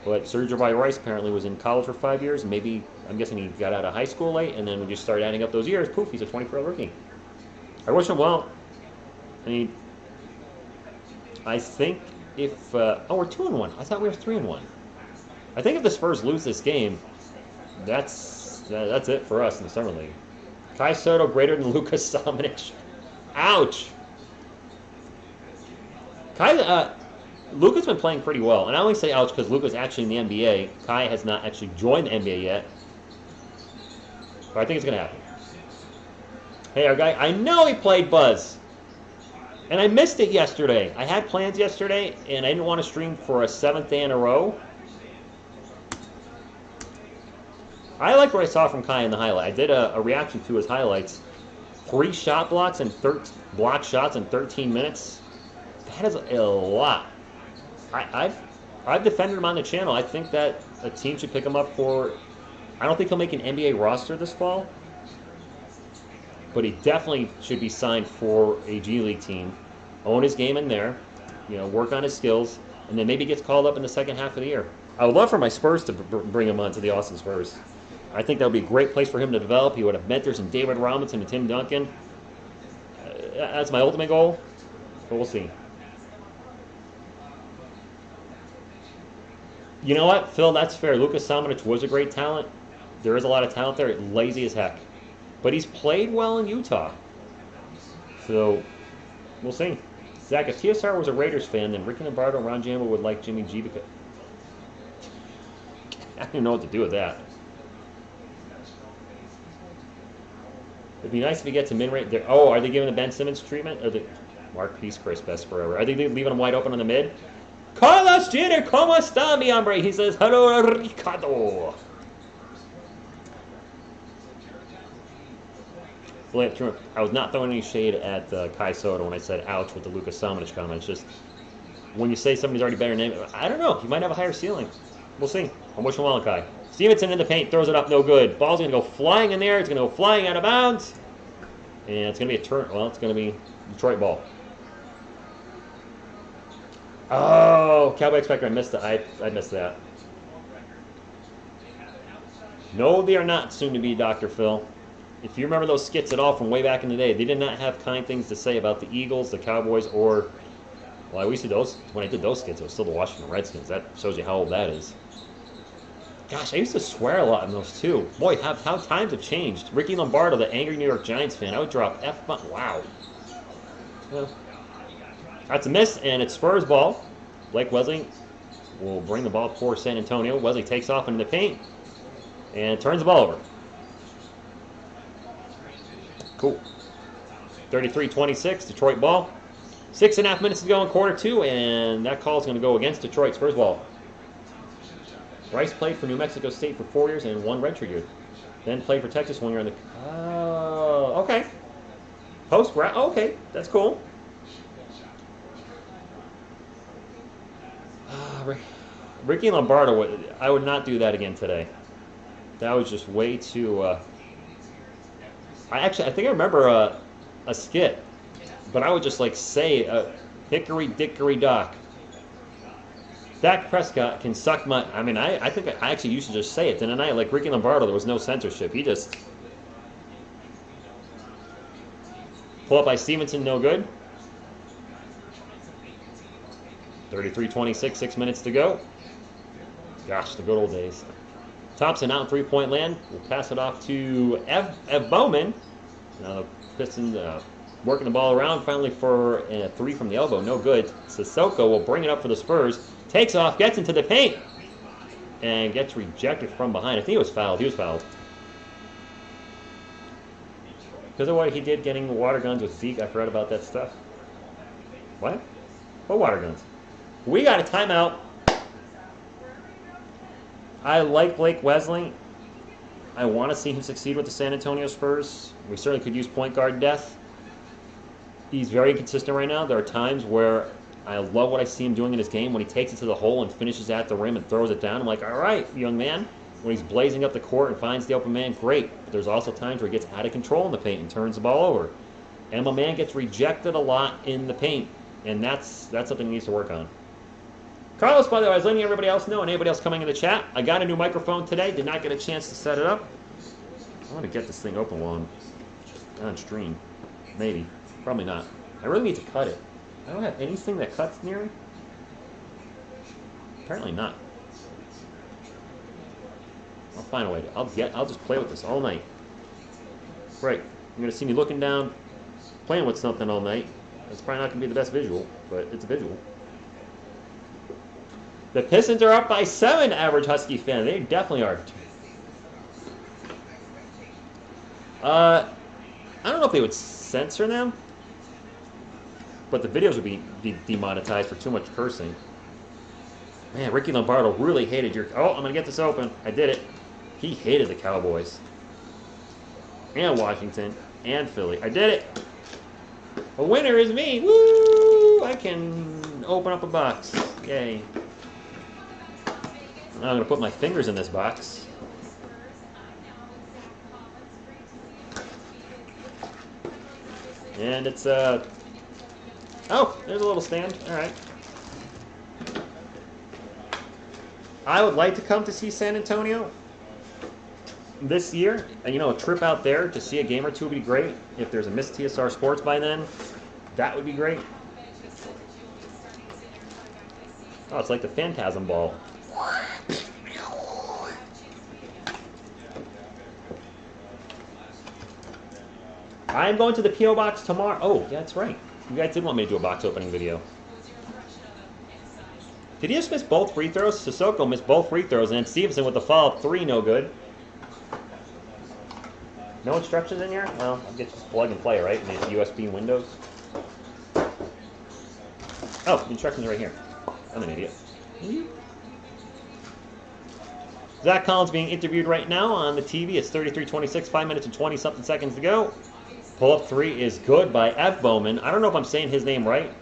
But Sir Jabarai Rice apparently was in college for 5 years. Maybe, I'm guessing he got out of high school late. And then when you start adding up those years, poof, he's a 24-year-old rookie. I wish him well. I mean, I think if... oh, we're 2-1. I thought we were 3-1. I think if the Spurs lose this game, that's it for us in the Summer League. Kai Soto greater than Lucas Samanic. Ouch! Luka's been playing pretty well. And I only say ouch because Luka's actually in the NBA. Kai has not actually joined the NBA yet. But I think it's going to happen. Hey, our guy, I know he played Buzz. And I missed it yesterday. I had plans yesterday, and I didn't want to stream for a 7th day in a row. I liked what I saw from Kai in the highlight. I did a reaction to his highlights. 3 shot blocks and blocked shots in 13 minutes. That is a lot. I've defended him on the channel. I think that a team should pick him up for... I don't think he'll make an NBA roster this fall. But he definitely should be signed for a G League team. Own his game in there. You know, work on his skills. And then maybe gets called up in the second half of the year. I would love for my Spurs to bring him on to the Austin Spurs. I think that would be a great place for him to develop. He would have mentors in David Robinson and Tim Duncan. That's my ultimate goal. But we'll see. You know what, Phil, that's fair. Lucas Samanic was a great talent. There is a lot of talent there. Lazy as heck. But he's played well in Utah. So, we'll see. Zach, if TSR was a Raiders fan, then Ricky Lombardo and Ron Jambo would like Jimmy G because... I don't even know what to do with that. It'd be nice if he gets a mid-range. Oh, are they giving the Ben Simmons treatment? Or the Marquise Chris best forever? Are they leaving him wide open on the mid? Carlos Jenner, ¿cómo está, mi hombre? He says, hello, Ricardo. I was not throwing any shade at Kai Soto when I said ouch with the Lucas Samanic comment. It's just, when you say somebody's already better than him, I don't know. He might have a higher ceiling. We'll see. I'm wishing well on Kai. Stevenson in the paint, throws it up, no good. Ball's going to go flying in there. It's going to go flying out of bounds. And it's going to be a turn. Well, it's going to be Detroit ball. Oh, Cowboy Expector, I missed it. I missed that. No, they are not soon to be Dr. Phil. If you remember those skits at all from way back in the day, they did not have kind things to say about the Eagles, the Cowboys, or... Well, I used to those... When I did those skits, it was still the Washington Redskins. That shows you how old that is. Gosh, I used to swear a lot in those, too. Boy, how times have changed. Ricky Lombardo, the angry New York Giants fan, I would drop F-bomb. Wow. Well, that's a miss, and it's Spurs ball. Blake Wesley will bring the ball for San Antonio. Wesley takes off into the paint and turns the ball over. Cool. 33-26, Detroit ball. 6.5 minutes to go in quarter two, and that call is going to go against Detroit. Spurs ball. Rice played for New Mexico State for 4 years and 1 redshirt year. Then played for Texas 1 year on the... Oh, okay. Post-grad... Okay, that's cool. Ricky Lombardo, I would not do that again today. That was just way too... I think I remember a skit, but I would just like say, hickory dickory dock. Dak Prescott can suck my... I mean, I think I actually used to just say it. Didn't I? Like Ricky Lombardo, there was no censorship. He just... Pull up by Stevenson, no good. 33-26, 6 minutes to go. Gosh, the good old days. Thompson out in three-point land. We'll pass it off to Ev Bowman. Now the Pistons working the ball around. Finally for a 3 from the elbow. No good. Sissoko will bring it up for the Spurs. Takes off, gets into the paint, and gets rejected from behind. I think he was fouled. He was fouled. Because of what he did getting water guns with Zeke, I forgot about that stuff. What? What water guns? We got a timeout. I like Blake Wesley. I want to see him succeed with the San Antonio Spurs. We certainly could use point guard depth. He's very inconsistent right now. There are times where I love what I see him doing in his game. When he takes it to the hole and finishes at the rim and throws it down, I'm like, all right, young man. When he's blazing up the court and finds the open man, great. But there's also times where he gets out of control in the paint and turns the ball over. And my man gets rejected a lot in the paint. And that's something he needs to work on. Carlos, by the way, I was letting everybody else know and anybody else coming in the chat. I got a new microphone today. Did not get a chance to set it up. I want to get this thing open while I'm on stream. Maybe. Probably not. I really need to cut it. I don't have anything that cuts near it. Apparently not. I'll find a way to. I'll just play with this all night. Right. You're gonna see me looking down, playing with something all night. It's probably not gonna be the best visual, but it's a visual. The Pistons are up by 7, average Husky fan. They definitely are. I don't know if they would censor them, but the videos would be demonetized for too much cursing. Man, Ricky Lombardo really hated your... Oh, I'm going to get this open. I did it. He hated the Cowboys. And Washington. And Philly. I did it. A winner is me. Woo! I can open up a box. Yay. Now I'm going to put my fingers in this box. And it's, oh, there's a little stand. All right. I would like to come to see San Antonio this year. And, you know, a trip out there to see a game or two would be great. If there's a Miss TSR Sports by then, that would be great. Oh, it's like the Phantasm Ball. I'm going to the P.O. Box tomorrow. Oh, yeah, that's right. You guys did want me to do a box opening video. Did he just miss both free throws? Sissoko missed both free throws, and then Stevenson with the follow-up 3, no good. No instructions in here? Well, I guess just plug and play, right? In these USB windows. Oh, the instructions are right here. I'm an idiot. Zach Collins being interviewed right now on the TV. It's 33-26, 5 minutes and 20-something seconds to go. Pull-up 3 is good by F. Bowman. I don't know if I'm saying his name right.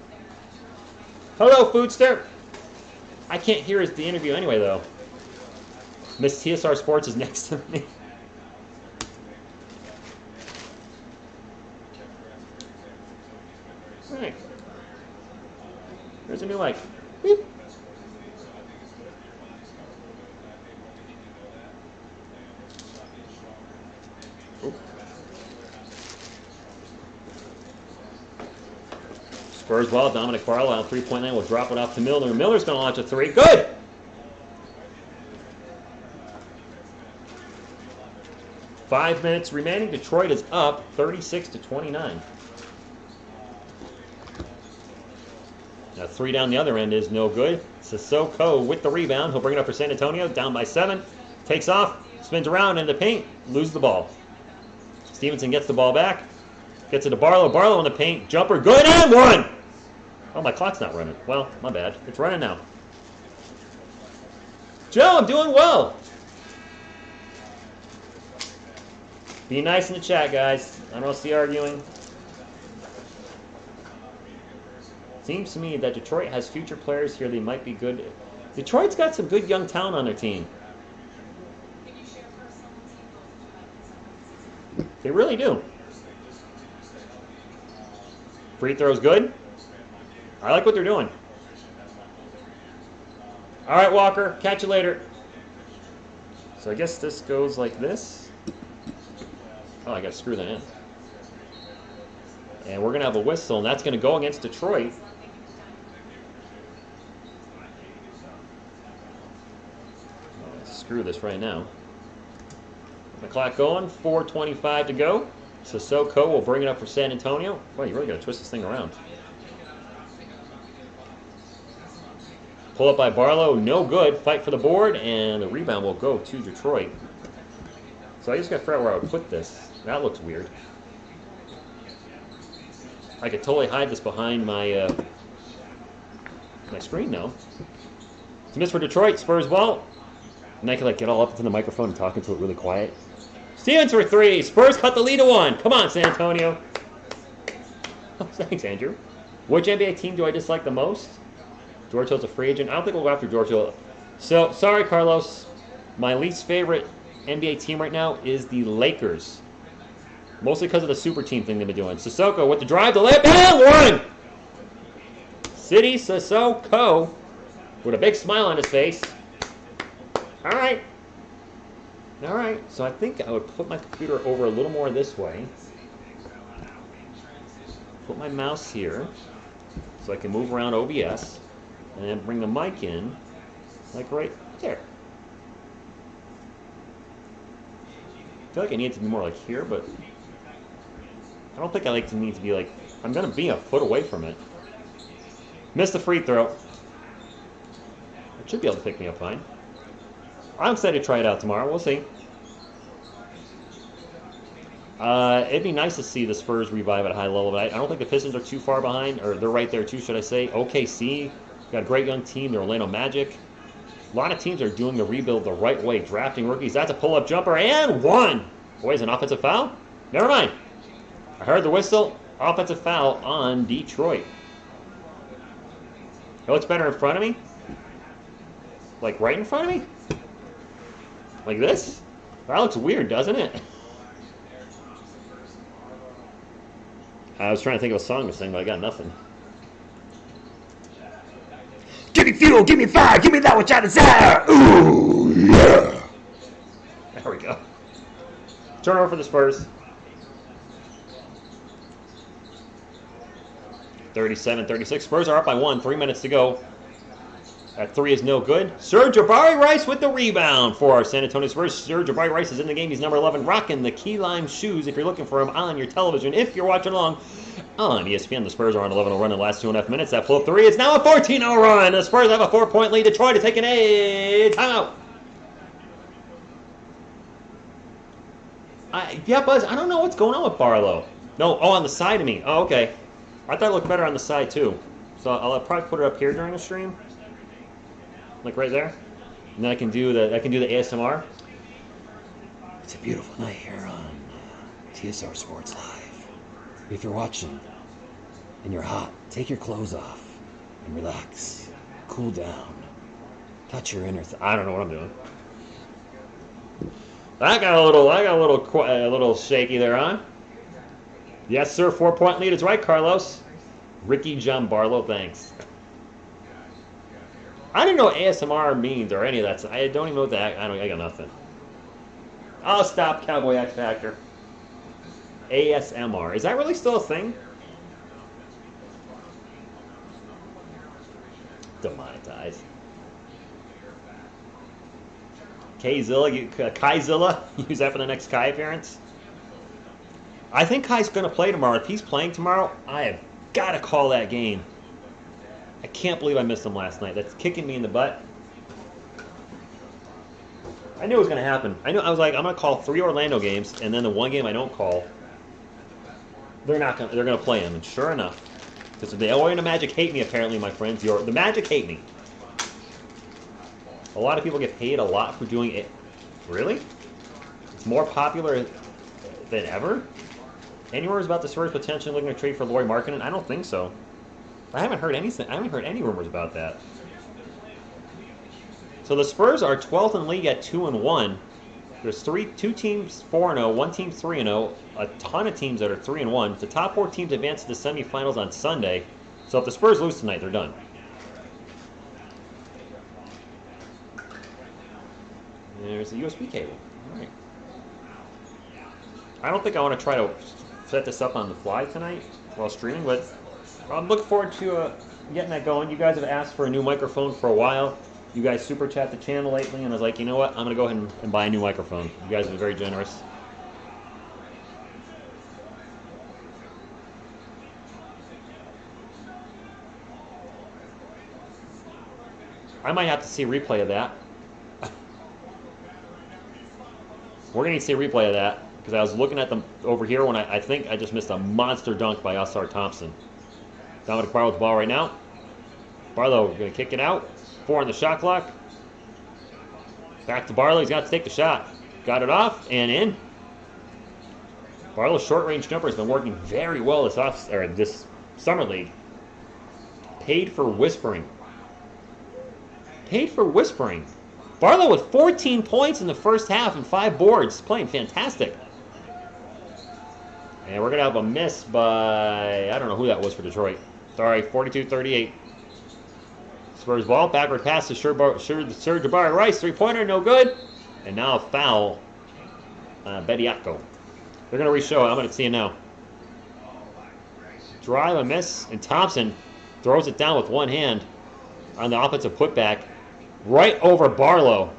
Hello, Foodster. I can't hear the interview anyway, though. Miss TSR Sports is next to me. All right. There's a new mic. Beep. Oop. Spurs ball. Dominic Carlisle, 3-point line, will drop it off to Miller. Miller's going to launch a 3. Good! Five minutes remaining. Detroit is up 36-29. Now 3 down the other end is no good. Sissoko with the rebound. He'll bring it up for San Antonio. Down by 7. Takes off. Spins around in the paint. Loses the ball. Stevenson gets the ball back. Gets it to Barlow. Barlow in the paint. Jumper. Good and 1! Oh, my clock's not running. Well, my bad. It's running now. Joe, I'm doing well. Be nice in the chat, guys. I don't see arguing. Seems to me that Detroit has future players here. They might be good. Detroit's got some good young talent on their team. They really do. Free throw's good. I like what they're doing. All right, Walker. Catch you later. So I guess this goes like this. Oh, I got to screw that in. And we're going to have a whistle, and that's going to go against Detroit. Screw this right now. The clock going, 4:25 to go. Sissoko will bring it up for San Antonio. Boy, you really got to twist this thing around. Pull up by Barlow, no good. Fight for the board, and the rebound will go to Detroit. So I just got to figure out where I would put this. That looks weird. I could totally hide this behind my my screen now. It's a miss for Detroit. Spurs ball. And I could like get all up into the microphone and talk into it really quiet. Stevens for 3. Spurs cut the lead to 1. Come on, San Antonio. Oh, thanks, Andrew. Which NBA team do I dislike the most? George Hill's a free agent. I don't think we'll go after George Hill. So, sorry, Carlos. My least favorite NBA team right now is the Lakers. Mostly because of the super team thing they've been doing. Sissoko with the drive, the layup, and 1! City Sissoko with a big smile on his face. All right. All right. So I think I would put my computer over a little more this way. Put my mouse here so I can move around OBS. And then bring the mic in, like right there. I feel like I need it to be more like here, but I don't think I like to need to be like, I'm going to be a foot away from it. Missed the free throw. It should be able to pick me up fine. I'm excited to try it out tomorrow. We'll see. It'd be nice to see the Spurs revive at a high level, but I don't think the Pistons are too far behind, or they're right there too, should I say. OKC, got a great young team, the Orlando Magic. A lot of teams are doing the rebuild the right way, drafting rookies. That's a pull-up jumper, and 1! Boys, an offensive foul? Never mind. I heard the whistle. Offensive foul on Detroit. It looks better in front of me? Like right in front of me? Like this? That looks weird, doesn't it? I was trying to think of a song to sing, but I got nothing. Give me fuel, give me fire, give me that which I desire. Ooh, yeah. There we go. Turnover for the Spurs. 37-36. Spurs are up by 1. 3 minutes to go. That 3 is no good. Sir Jabarai Rice with the rebound for our San Antonio Spurs. Sir Jabarai Rice is in the game. He's number 11, rocking the key lime shoes if you're looking for him on your television. If you're watching along on ESPN, the Spurs are on 11-0 run in the last 2.5 minutes. That flow 3 is now a 14-0 run. The Spurs have a 4-point lead. Detroit is taking a timeout. Yeah, Buzz, I don't know what's going on with Barlow. No, on the side of me. Oh, okay. I thought it looked better on the side, too. So I'll probably put it up here during the stream. Like right there. And then I can do the ASMR. It's a beautiful night here on TSR Sports Live. If you're watching and you're hot, take your clothes off and relax. Cool down. Touch your inner I don't know what I'm doing. I got a little shaky there, huh? Yes, sir. 4-point lead is right, Carlos. Ricky John Barlow, thanks. I don't know what ASMR means or any of that. I don't even know what that. I got nothing. I'll stop Cowboy X Factor. ASMR. Is that really still a thing? Demonetized. Kaizilla, use that for the next Kai appearance. I think Kai's going to play tomorrow. If he's playing tomorrow, I have got to call that game. I can't believe I missed him last night. That's kicking me in the butt. I knew it was going to happen. I was like, I'm going to call 3 Orlando games, and then the one game I don't call, they're going to play him. And sure enough, because the Orlando Magic hate me apparently, my friends. The Magic hate me. A lot of people get paid a lot for doing it. Really? It's more popular than ever? Any rumors about the Spurs potentially looking to trade for Lauri Markkanen? I don't think so. I haven't heard anything. I haven't heard any rumors about that. So the Spurs are 12th in the league at 2-1. There's two teams 4-0, one team 3-0, a ton of teams that are 3-1. The top 4 teams advance to the semifinals on Sunday. So if the Spurs lose tonight, they're done. There's the USB cable. All right. I don't think I want to try to set this up on the fly tonight while streaming, but I'm looking forward to getting that going. You guys have asked for a new microphone for a while. You guys super chat the channel lately, and I was like, you know what? I'm going to go ahead and buy a new microphone. You guys have been very generous. I might have to see a replay of that. We're going to need to see a replay of that, because I was looking at them over here when I think I just missed a monster dunk by S.R. Thompson. Dominic Barlow with the ball right now. Barlow going to kick it out. 4 on the shot clock. Back to Barlow. He's got to take the shot. Got it off and in. Barlow's short-range jumper has been working very well this summer league. Paid for whispering. Paid for whispering. Barlow with 14 points in the first half and 5 boards. Playing fantastic. And we're going to have a miss by, I don't know who that was for Detroit. Sorry, 42-38. Spurs ball, backward pass to Jabarai Rice, 3-pointer, no good. And now a foul, Bediako. They're going to re-show it. I'm going to see it now. Drive, a miss, and Thompson throws it down with one hand on the offensive putback, right over Barlow,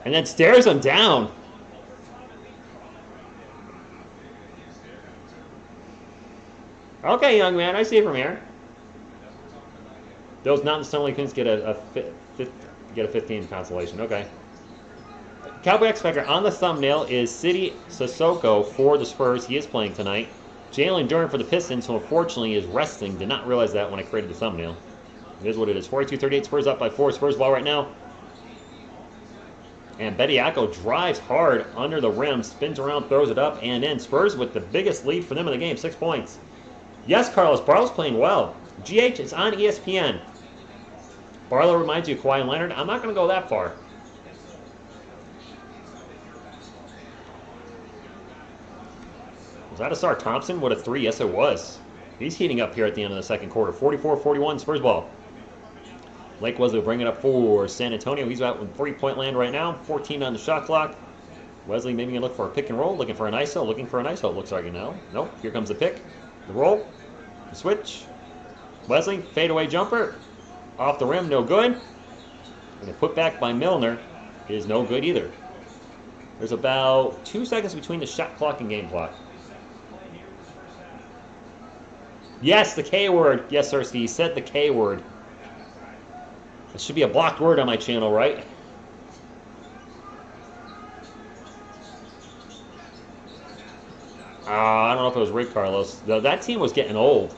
and then stares him down. Okay, young man, I see it from here. Those non-summer pins get a 15 consolation. Okay. Cowboy X Factor on the thumbnail is City Sissoko for the Spurs. He is playing tonight. Jalen Duren for the Pistons, who unfortunately is resting. Did not realize that when I created the thumbnail. It is what it is. 42-38. Spurs up by 4. Spurs ball right now. And Bediako drives hard under the rim, spins around, throws it up, and in. Spurs with the biggest lead for them in the game, 6 points. Yes, Carlos, Barlow's playing well. GH, it's on ESPN. Barlow reminds you of Kawhi Leonard. I'm not going to go that far. Was that S.R. Thompson? What a 3. Yes, it was. He's heating up here at the end of the second quarter. 44-41, Spurs ball. Blake Wesley will bring it up for San Antonio. He's out with 3-point land right now. 14 on the shot clock. Wesley maybe going to look for a pick and roll. Looking for an ISO. Looking for an ISO, it looks like now. Nope. Here comes the pick. The roll. The switch. Wesley, fadeaway jumper. Off the rim, no good. And a putback by Milner is no good either. There's about 2 seconds between the shot clock and game clock. Yes, the K word. Yes, sir, Steve said the K word. It should be a blocked word on my channel, right? I don't know if it was Rick Carlos. That team was getting old.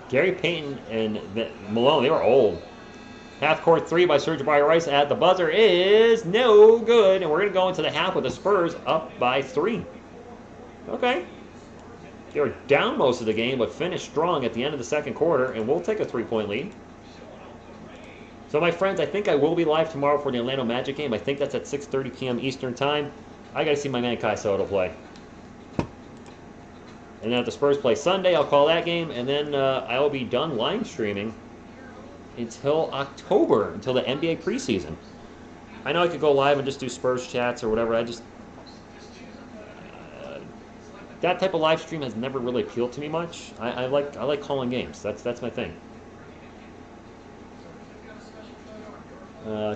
Gary Payton and Malone, they were old. Half-court 3 by Jabarai Rice at the buzzer is no good. And we're going to go into the half with the Spurs up by 3. Okay. They were down most of the game, but finished strong at the end of the second quarter, and we'll take a 3-point lead. So, my friends, I think I will be live tomorrow for the Orlando Magic game. I think that's at 6:30 p.m. Eastern Time. I got to see my man Kai Soto play. And then if the Spurs play Sunday, I'll call that game, and then I will be done live streaming until October, until the NBA preseason. I know I could go live and just do Spurs chats or whatever. That type of live stream has never really appealed to me much. I like calling games. That's my thing.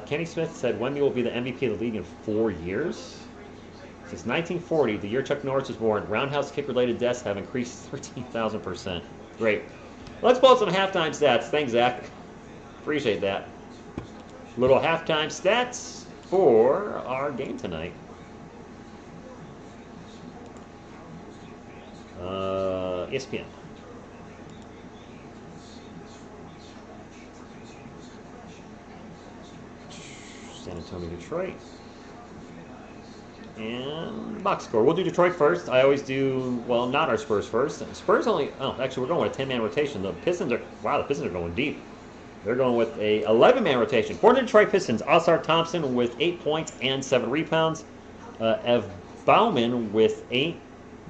Kenny Smith said Wemby will be the MVP of the league in 4 years. Since 1940, the year Chuck Norris was born, roundhouse kick-related deaths have increased 13,000%. Great. Let's pull up some halftime stats. Thanks, Zach. Appreciate that. Little halftime stats for our game tonight. ESPN. San Antonio, Detroit. And box score. We'll do Detroit first. I always do, well, not our Spurs first. Spurs only, oh, actually, we're going with a 10-man rotation. The Pistons are, wow, the Pistons are going deep. They're going with a 11-man rotation. For the Detroit Pistons, All-Star Thompson with 8 points and 7 rebounds. Ev Bauman with 8.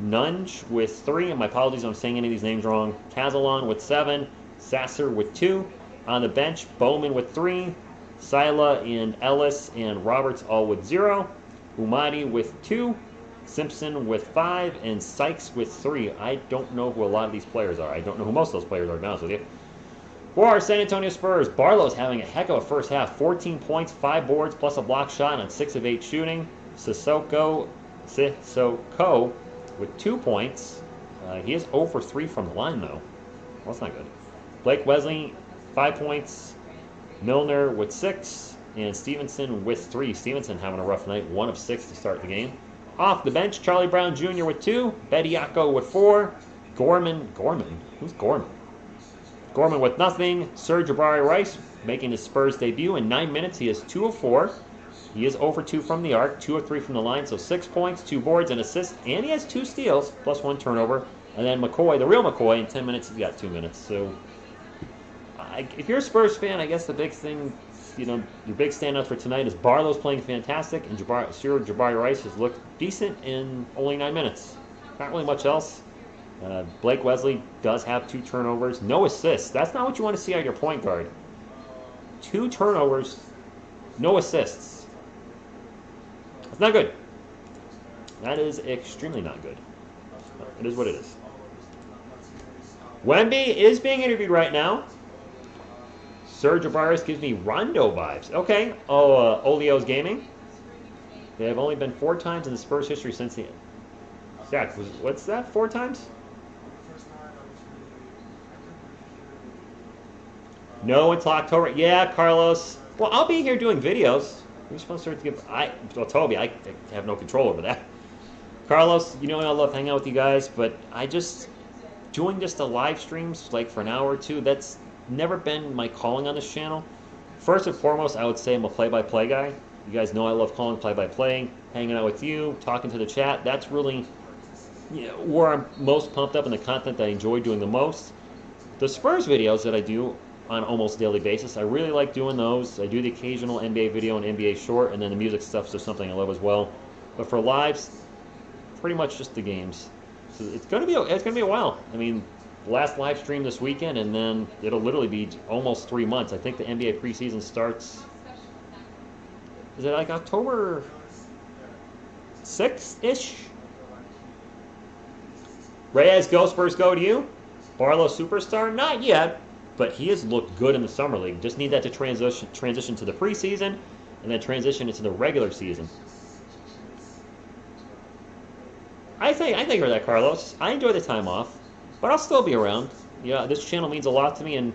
Nunge with 3. And my apologies if I'm saying any of these names wrong. Kazalon with 7. Sasser with 2. On the bench, Bowman with 3. Sila and Ellis and Roberts all with 0. Umadi with 2. Simpson with 5. And Sykes with 3. I don't know who a lot of these players are. I don't know who most of those players are, to be honest with you. For our San Antonio Spurs, Barlow's having a heck of a first half. 14 points, 5 boards, plus a block shot on 6 of 8 shooting. Sissoko with 2 points. He is 0 for 3 from the line, though. Well, that's not good. Blake Wesley, 5 points. Milner with 6. And Stevenson with 3. Stevenson having a rough night, 1 of 6 to start the game. Off the bench, Charlie Brown Jr. with 2. Bediako with 4. Gorman? Who's Gorman? Gorman with nothing. Sir Jabarai Rice making his Spurs debut. In 9 minutes, he is 2 of 4. He is 0 for 2 from the arc, 2 of 3 from the line, so 6 points, 2 boards, and assists, and he has 2 steals, plus 1 turnover. And then McCoy, the real McCoy, in 10 minutes, he's got 2 minutes. So if you're a Spurs fan, I guess the big thing, you know, your big standout for tonight is Barlow's playing fantastic, and Sir Jabarai Rice has looked decent in only 9 minutes. Not really much else. Blake Wesley does have 2 turnovers. No assists. That's not what you want to see out of your point guard. 2 turnovers, no assists. That's not good. That is extremely not good. It is what it is. Wemby is being interviewed right now. Sir Jabaris gives me Rondo vibes. Okay. Oh, Olio's Gaming. They have only been 4 times in the Spurs history since the... Zach, what's that? 4 times? No until October. Yeah, Carlos. Well, I'll be here doing videos. We're supposed to give... Well, Toby, I have no control over that. Carlos, you know I love hanging out with you guys, but I just... Doing just the live streams, like for an hour or 2, that's never been my calling on this channel. First and foremost, I would say I'm a play-by-play guy. You guys know I love calling play-by-play, hanging out with you, talking to the chat. That's really, you know, where I'm most pumped up and the content that I enjoy doing the most. The Spurs videos that I do on almost daily basis, I really like doing those. I do the occasional NBA video and NBA short, and then the music stuff's just something I love as well. But for lives, pretty much just the games. So it's gonna be a while. I mean, last live stream this weekend, and then it'll literally be almost 3 months. I think the NBA preseason starts. Is it like October 6th-ish? Reyes, go Spurs, go to you. Barlow superstar? Not yet, but he has looked good in the summer league. Just need that to transition to the preseason, and then transition into the regular season. I think you're that, Carlos. I enjoy the time off, but I'll still be around. Yeah, this channel means a lot to me, and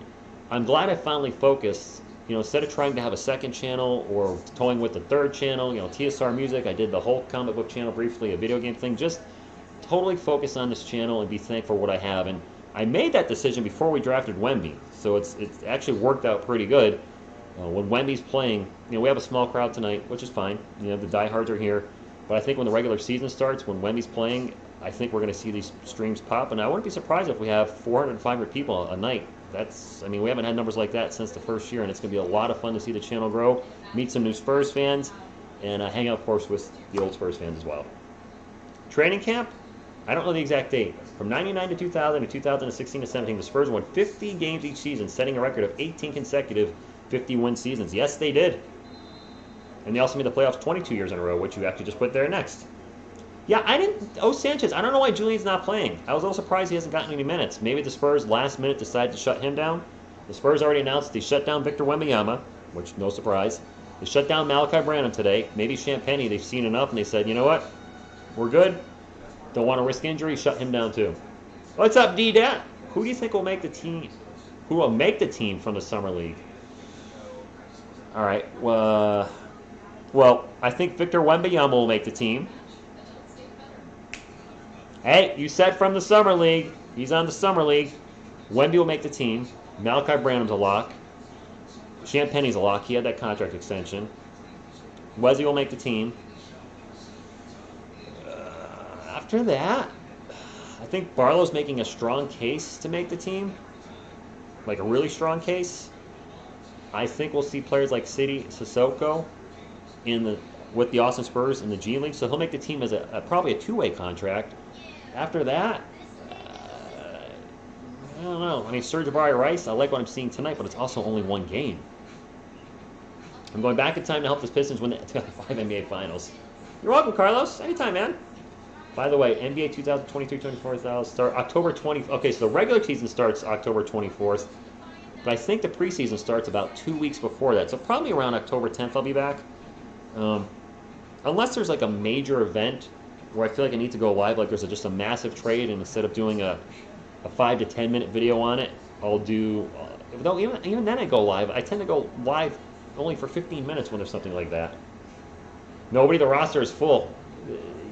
I'm glad I finally focused. You know, instead of trying to have a second channel or toying with the third channel, you know, TSR Music, I did the whole comic book channel briefly, a video game thing, just totally focus on this channel and be thankful for what I have. And I made that decision before we drafted Wemby, so it's actually worked out pretty good. When Wemby's playing, you know, we have a small crowd tonight, which is fine. You know, the diehards are here. But I think when the regular season starts, when Wemby's playing, I think we're going to see these streams pop. And I wouldn't be surprised if we have 400, 500 people a night. I mean, we haven't had numbers like that since the first year, and it's going to be a lot of fun to see the channel grow, meet some new Spurs fans, and hang out, of course, with the old Spurs fans as well. Training camp? I don't know the exact date. From 99 to 2000 to 2016 to 17, the Spurs won 50 games each season, setting a record of 18 consecutive 50-win seasons. Yes, they did. And they also made the playoffs 22 years in a row, which you actually just put there next. Yeah, Sanchez, I don't know why Julian's not playing. I was a little surprised he hasn't gotten any minutes. Maybe the Spurs last minute decided to shut him down. The Spurs already announced they shut down Victor Wembanyama, which no surprise. They shut down Malachi Branham today. Maybe Champagnie, they've seen enough, and they said, you know what? We're good. Don't want to risk injury. Shut him down too. What's up, D-Dat? Who do you think will make the team? Who will make the team from the Summer League? All right, well, I think Victor Wembanyama will make the team. Hey, you said from the Summer League. He's on the Summer League. Wemby will make the team. Malachi Branham's a lock. Champagnie's a lock. He had that contract extension. Wesley will make the team. After that, I think Barlow's making a strong case to make the team. Like a really strong case. I think we'll see players like City Sissoko with the Austin Spurs in the G League, so he'll make the team as probably a two-way contract. After that, I don't know. I mean, Jabarai Rice, I like what I'm seeing tonight, but it's also only one game. I'm going back in time to help the Pistons win the 5 NBA Finals. You're welcome, Carlos. Anytime, man. By the way, NBA 2023-24 start October 20th. Okay, so the regular season starts October 24th, but I think the preseason starts about 2 weeks before that. So probably around October 10th I'll be back. Unless there's like a major event where I feel like I need to go live, like there's just a massive trade, and instead of doing a 5 to 10 minute video on it, I'll do, though even then I go live. I tend to go live only for 15 minutes when there's something like that. Nobody, the roster is full.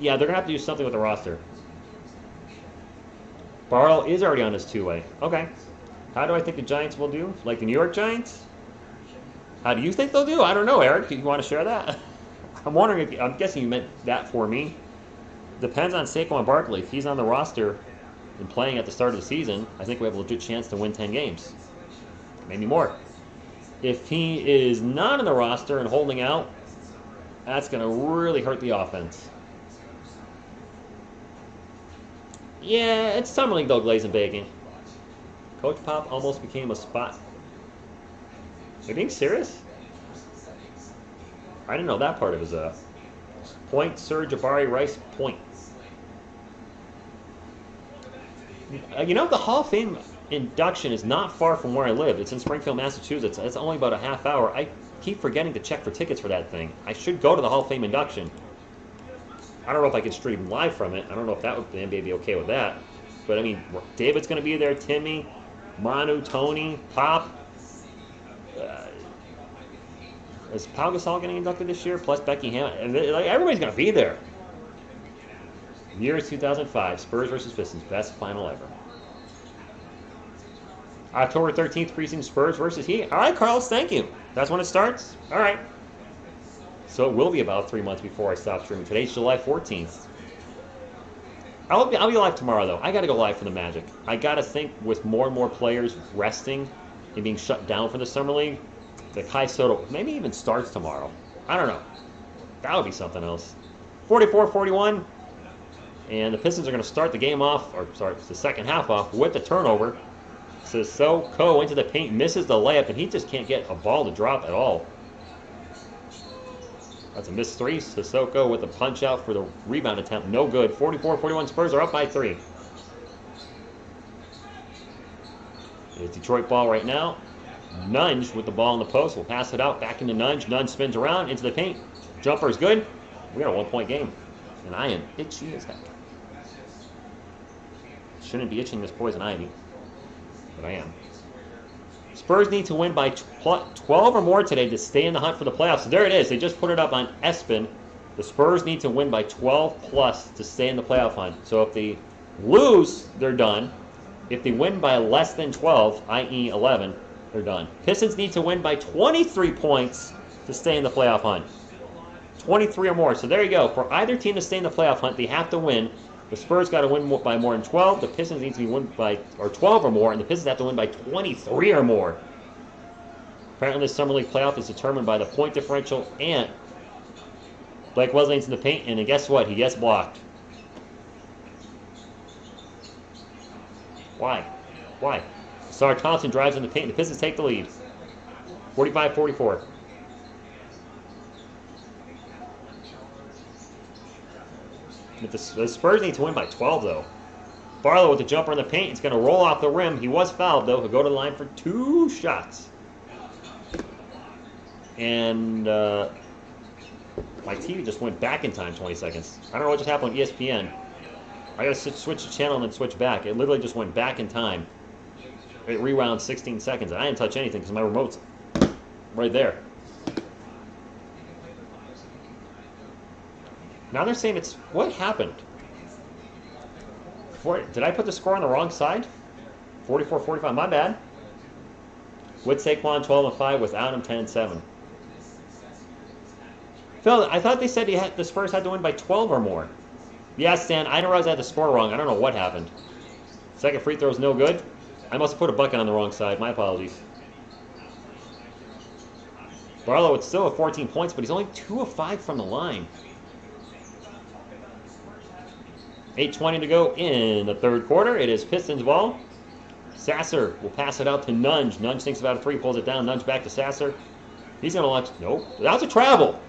Yeah, they're going to have to do something with the roster. Barlow is already on his two-way. Okay. How do I think the Giants will do? Like the New York Giants? How do you think they'll do? I don't know, Eric. You want to share that? I'm guessing you meant that for me. Depends on Saquon Barkley. If he's on the roster and playing at the start of the season, I think we have a legit chance to win 10 games. Maybe more. If he is not on the roster and holding out, that's going to really hurt the offense. Yeah, it's summer league though, glazing bacon. Coach Pop almost became a spot. Are you being serious? I didn't know that part of his point. Sir Jabarai Rice point. You know, the Hall of Fame induction is not far from where I live. It's in Springfield, Massachusetts. It's only about a half hour. I keep forgetting to check for tickets for that thing. I should go to the Hall of Fame induction. I don't know if I could stream live from it. I don't know if the NBA be okay with that. But I mean, David's going to be there. Timmy, Manu, Tony, Pop. Is Pau Gasol getting inducted this year? Plus Becky Hammond. And like, everybody's going to be there. Year is 2005. Spurs versus Pistons. Best final ever. October 13th, preseason Spurs versus Heat. All right, Carlos, thank you. That's when it starts? All right. So it will be about 3 months before I stop streaming. Today's July 14th. I'll be live tomorrow, though. I got to go live for the Magic. I got to think with more and more players resting and being shut down for the Summer League, the Kai Soto maybe even starts tomorrow. I don't know. That would be something else. 44-41. And the Pistons are going to start the game off, or sorry, the second half off with the turnover. Sissoko into the paint, misses the layup, and he just can't get a ball to drop at all. That's a missed three. Sissoko with a punch out for the rebound attempt. No good. 44-41. Spurs are up by 3. It's Detroit ball right now. Nunge with the ball in the post. We'll pass it out. Back into Nunge. Nunge spins around into the paint. Jumper is good. We got a 1-point game. And I am itchy as heck. Shouldn't be itching this poison ivy. But I am. Spurs need to win by 12 or more today to stay in the hunt for the playoffs. So there it is. They just put it up on ESPN. The Spurs need to win by 12 plus to stay in the playoff hunt. So if they lose, they're done. If they win by less than 12, i.e. 11, they're done. Pistons need to win by 23 points to stay in the playoff hunt. 23 or more. So there you go. For either team to stay in the playoff hunt, they have to win. The Spurs got to win by more than 12. The Pistons need to be win by 12 or more, and the Pistons have to win by 23 or more. Apparently, the Summer League playoff is determined by the point differential, and Blake Wesley into the paint, and then guess what? He gets blocked. Why? Why? Sar Thompson drives in the paint, and the Pistons take the lead. 45-44. The Spurs need to win by 12, though. Barlow with the jumper in the paint. It's going to roll off the rim. He was fouled, though. He'll go to the line for 2 shots. And my TV just went back in time 20 seconds. I don't know what just happened on ESPN. I got to switch the channel and then switch back. It literally just went back in time. It rewound 16 seconds. And I didn't touch anything because my remote's right there. Now they're saying it's... What happened? Did I put the score on the wrong side? 44-45. My bad. With Saquon 12-5. Without him 10-7. Phil, I thought they said the Spurs had to win by 12 or more. Yeah, Stan, I didn't realize I had the score wrong. I don't know what happened. Second free throw is no good. I must have put a bucket on the wrong side. My apologies. Barlow, it's still at 14 points, but he's only 2 of 5 from the line. 8:20 to go in the third quarter. It is Pistons ball. Sasser will pass it out to Nunge. Nunge thinks about a three, pulls it down. Nunge back to Sasser. He's going to launch. Nope. That was a travel.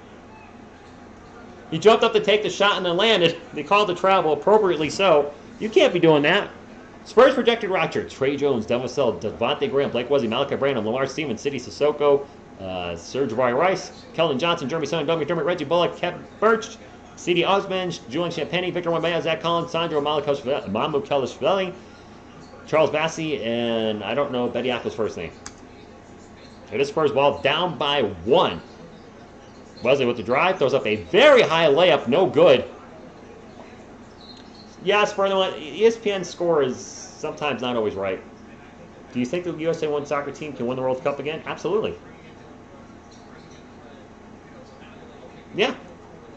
He jumped up to take the shot and then landed. They called the travel, appropriately so. You can't be doing that. Spurs projected roster: Trey Jones, Devin Vassell, Devontae Graham, Blake Wesley, Malachi Branham, Lamar Stevens, Sidney Sissoko, Jabarai Rice, Keldon Johnson, Jeremy Sonnen, Doug McDermott, Reggie Bullock, Kevin Birch, C.D. Osmond, Julian Champagny, Victor Wembanyama, Zach Collins, Sandro Mamukelishvili, Charles Bassey, and I don't know Bediako's first name. It is Spurs ball, down by 1. Wesley with the drive, throws up a very high layup, no good. Yeah, Spurs, ESPN score is sometimes not always right. Do you think the USA One soccer team can win the World Cup again? Absolutely. Yeah,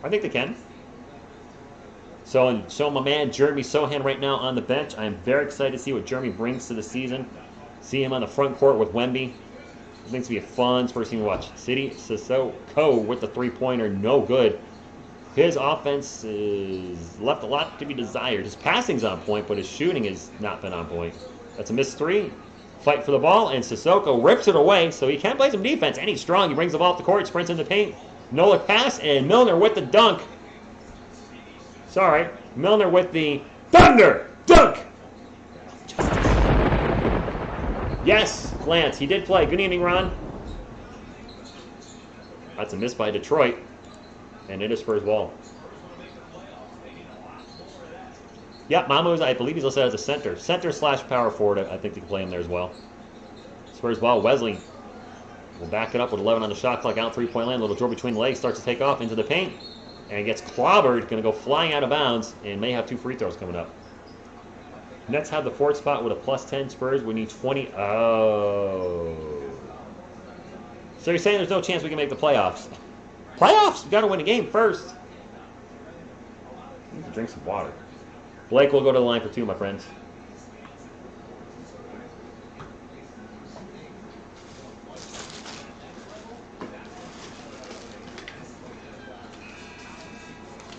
I think they can. So my man Jeremy Sohan right now on the bench. I am very excited to see what Jeremy brings to the season. See him on the front court with Wemby. I think it's going to be a fun Spurs team to watch. Sidney Sissoko with the three-pointer, no good. His offense is left a lot to be desired. His passing's on point, but his shooting has not been on point. That's a missed three. Fight for the ball, and Sissoko rips it away, so he can play some defense, and he's strong. He brings the ball up the court, sprints in the paint. No-look pass, and Milner with the dunk. Sorry, Milner with the thunder dunk. Yes, Lance, he did play. Good evening, Ron. That's a miss by Detroit, and it is Spurs ball. Yep, Mamu's, I believe he's listed as a center. Center/power forward. I think they can play him there as well. Spurs ball. Wesley will back it up with 11 on the shot clock. Out 3-point land. Little draw between the legs. Starts to take off into the paint. And gets clobbered. Going to go flying out of bounds. And may have 2 free throws coming up. Nets have the 4th spot with a +10. Spurs, we need 20. Oh. So you're saying there's no chance we can make the playoffs? Playoffs? You got to win a game first. I need to drink some water. Blake will go to the line for 2, my friends.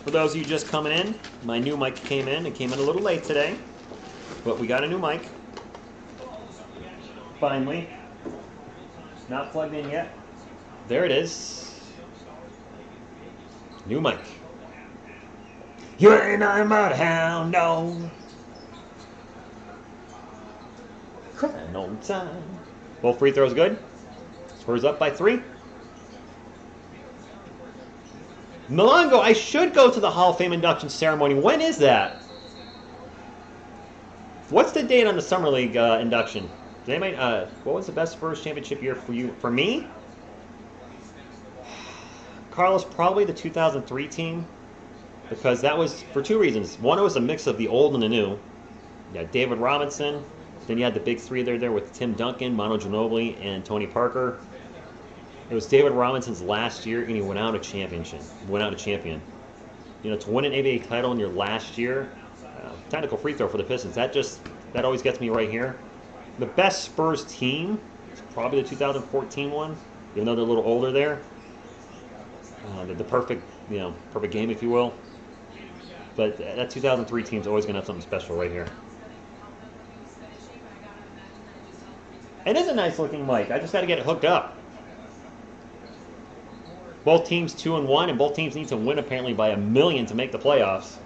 For those of you just coming in, my new mic came in. It came in a little late today, but we got a new mic. Finally. Not plugged in yet. There it is. New mic. You and I'm a hound dog. Crying on time. Both free throws good. Spurs up by 3. Milongo, I should go to the Hall of Fame induction ceremony. When is that? What's the date on the Summer League induction? Does anybody, what was the best Spurs championship year for you? For me? Carlos, probably the 2003 team. Because that was for 2 reasons. One, it was a mix of the old and the new. You had David Robinson. Then you had the big 3 there with Tim Duncan, Manu Ginobili, and Tony Parker. It was David Robinson's last year, and he went out a champion. You know, to win an NBA title in your last year, technical free throw for the Pistons. That always gets me right here. The best Spurs team is probably the 2014 one, even though they're a little older there. The perfect game, if you will. But that 2003 team's always going to have something special right here. It is a nice looking mic. I just got to get it hooked up. Both teams 2-1, and both teams need to win apparently by 1,000,000 to make the playoffs.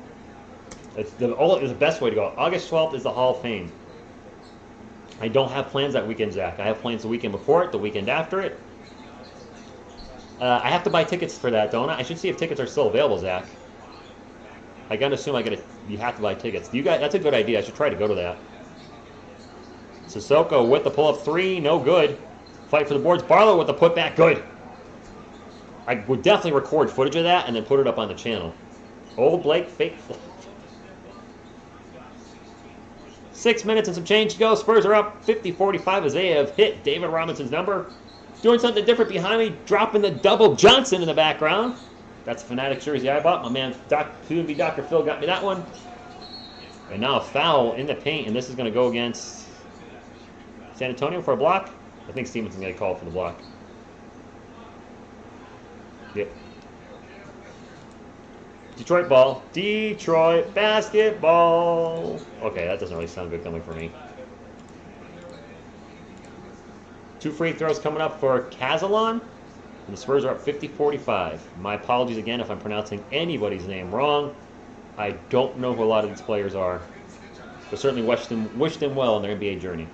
It's the best way to go. August 12th is the Hall of Fame. I don't have plans that weekend, Zach. I have plans the weekend before it, the weekend after it. I have to buy tickets for that, don't I? I should see if tickets are still available, Zach. I gotta assume you have to buy tickets. That's a good idea. I should try to go to that. Sissoko with the pull-up 3, no good. Fight for the boards. Barlow with the putback, good. I would definitely record footage of that and then put it up on the channel. Old Blake, fake. 6 minutes and some change to go. Spurs are up 50-45 as they have hit David Robinson's number. Doing something different behind me, dropping the double Johnson in the background. That's a Fanatic jersey I bought. My man, Soon-to-be Dr. Phil, got me that one. And now a foul in the paint, and this is going to go against San Antonio for a block. I think Stevenson's going to get called for the block. Yep. Detroit ball. Detroit basketball. Okay, that doesn't really sound good coming from me. 2 free throws coming up for Kazalon. And the Spurs are up 50-45. My apologies again if I'm pronouncing anybody's name wrong. I don't know who a lot of these players are. But certainly wish them well on their NBA journey.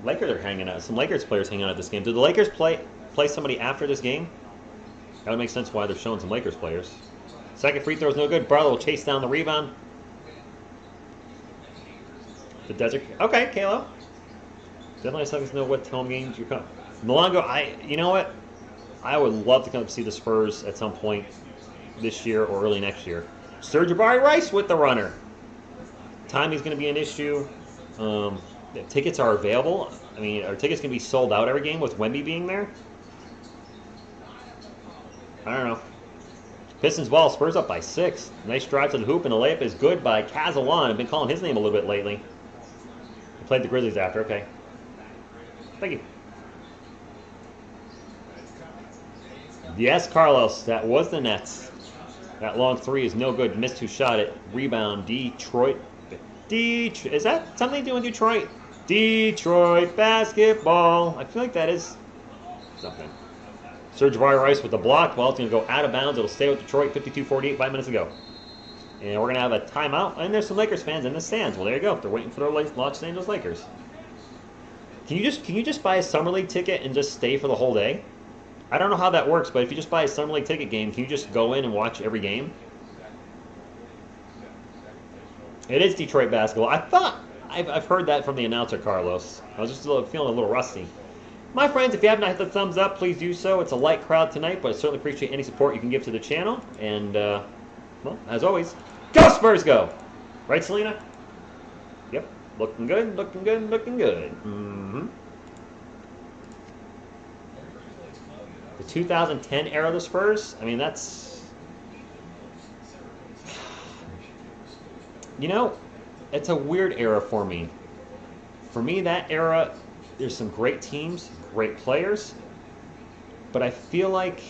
Lakers are hanging out. Some Lakers players hanging out at this game. Did the Lakers play somebody after this game? That would make sense why they're showing some Lakers players. Second free throw is no good. Barlow will chase down the rebound. The Desert. Okay, Kalo. Definitely let us know what home games you're coming. Milongo, you know what? I would love to come see the Spurs at some point this year or early next year. Jabarai Rice with the runner. Timing's going to be an issue. Tickets are available. I mean, are tickets going to be sold out every game with Wemby being there? I don't know. Pistons ball, Spurs up by 6. Nice drive to the hoop, and the layup is good by Kazalon. I've been calling his name a little bit lately. He played the Grizzlies after, okay. Thank you. Yes, Carlos, that was the Nets. That long 3 is no good. Missed who shot it. Rebound, Detroit. Is that something to do in Detroit? Detroit basketball. I feel like that is something. Jabarai Rice with the block. Well, it's going to go out of bounds. It'll stay with Detroit. 52-48, 5 minutes ago. And we're going to have a timeout. And there's some Lakers fans in the stands. Well, there you go. They're waiting for their Los Angeles Lakers. Can you just buy a Summer League ticket and just stay for the whole day? I don't know how that works, but if you just buy a Summer League ticket game, can you just go in and watch every game? It is Detroit basketball. I thought I've heard that from the announcer, Carlos. I was just feeling a little rusty. My friends, if you have not hit the thumbs up, please do so. It's a light crowd tonight, but I certainly appreciate any support you can give to the channel. And, well, as always, go Spurs go! Right, Selena? Yep. Looking good, looking good, looking good. Mm-hmm. The 2010 era of the Spurs, I mean, that's... You know, it's a weird era for me. For me, that era, there's some great teams, great players, but I feel like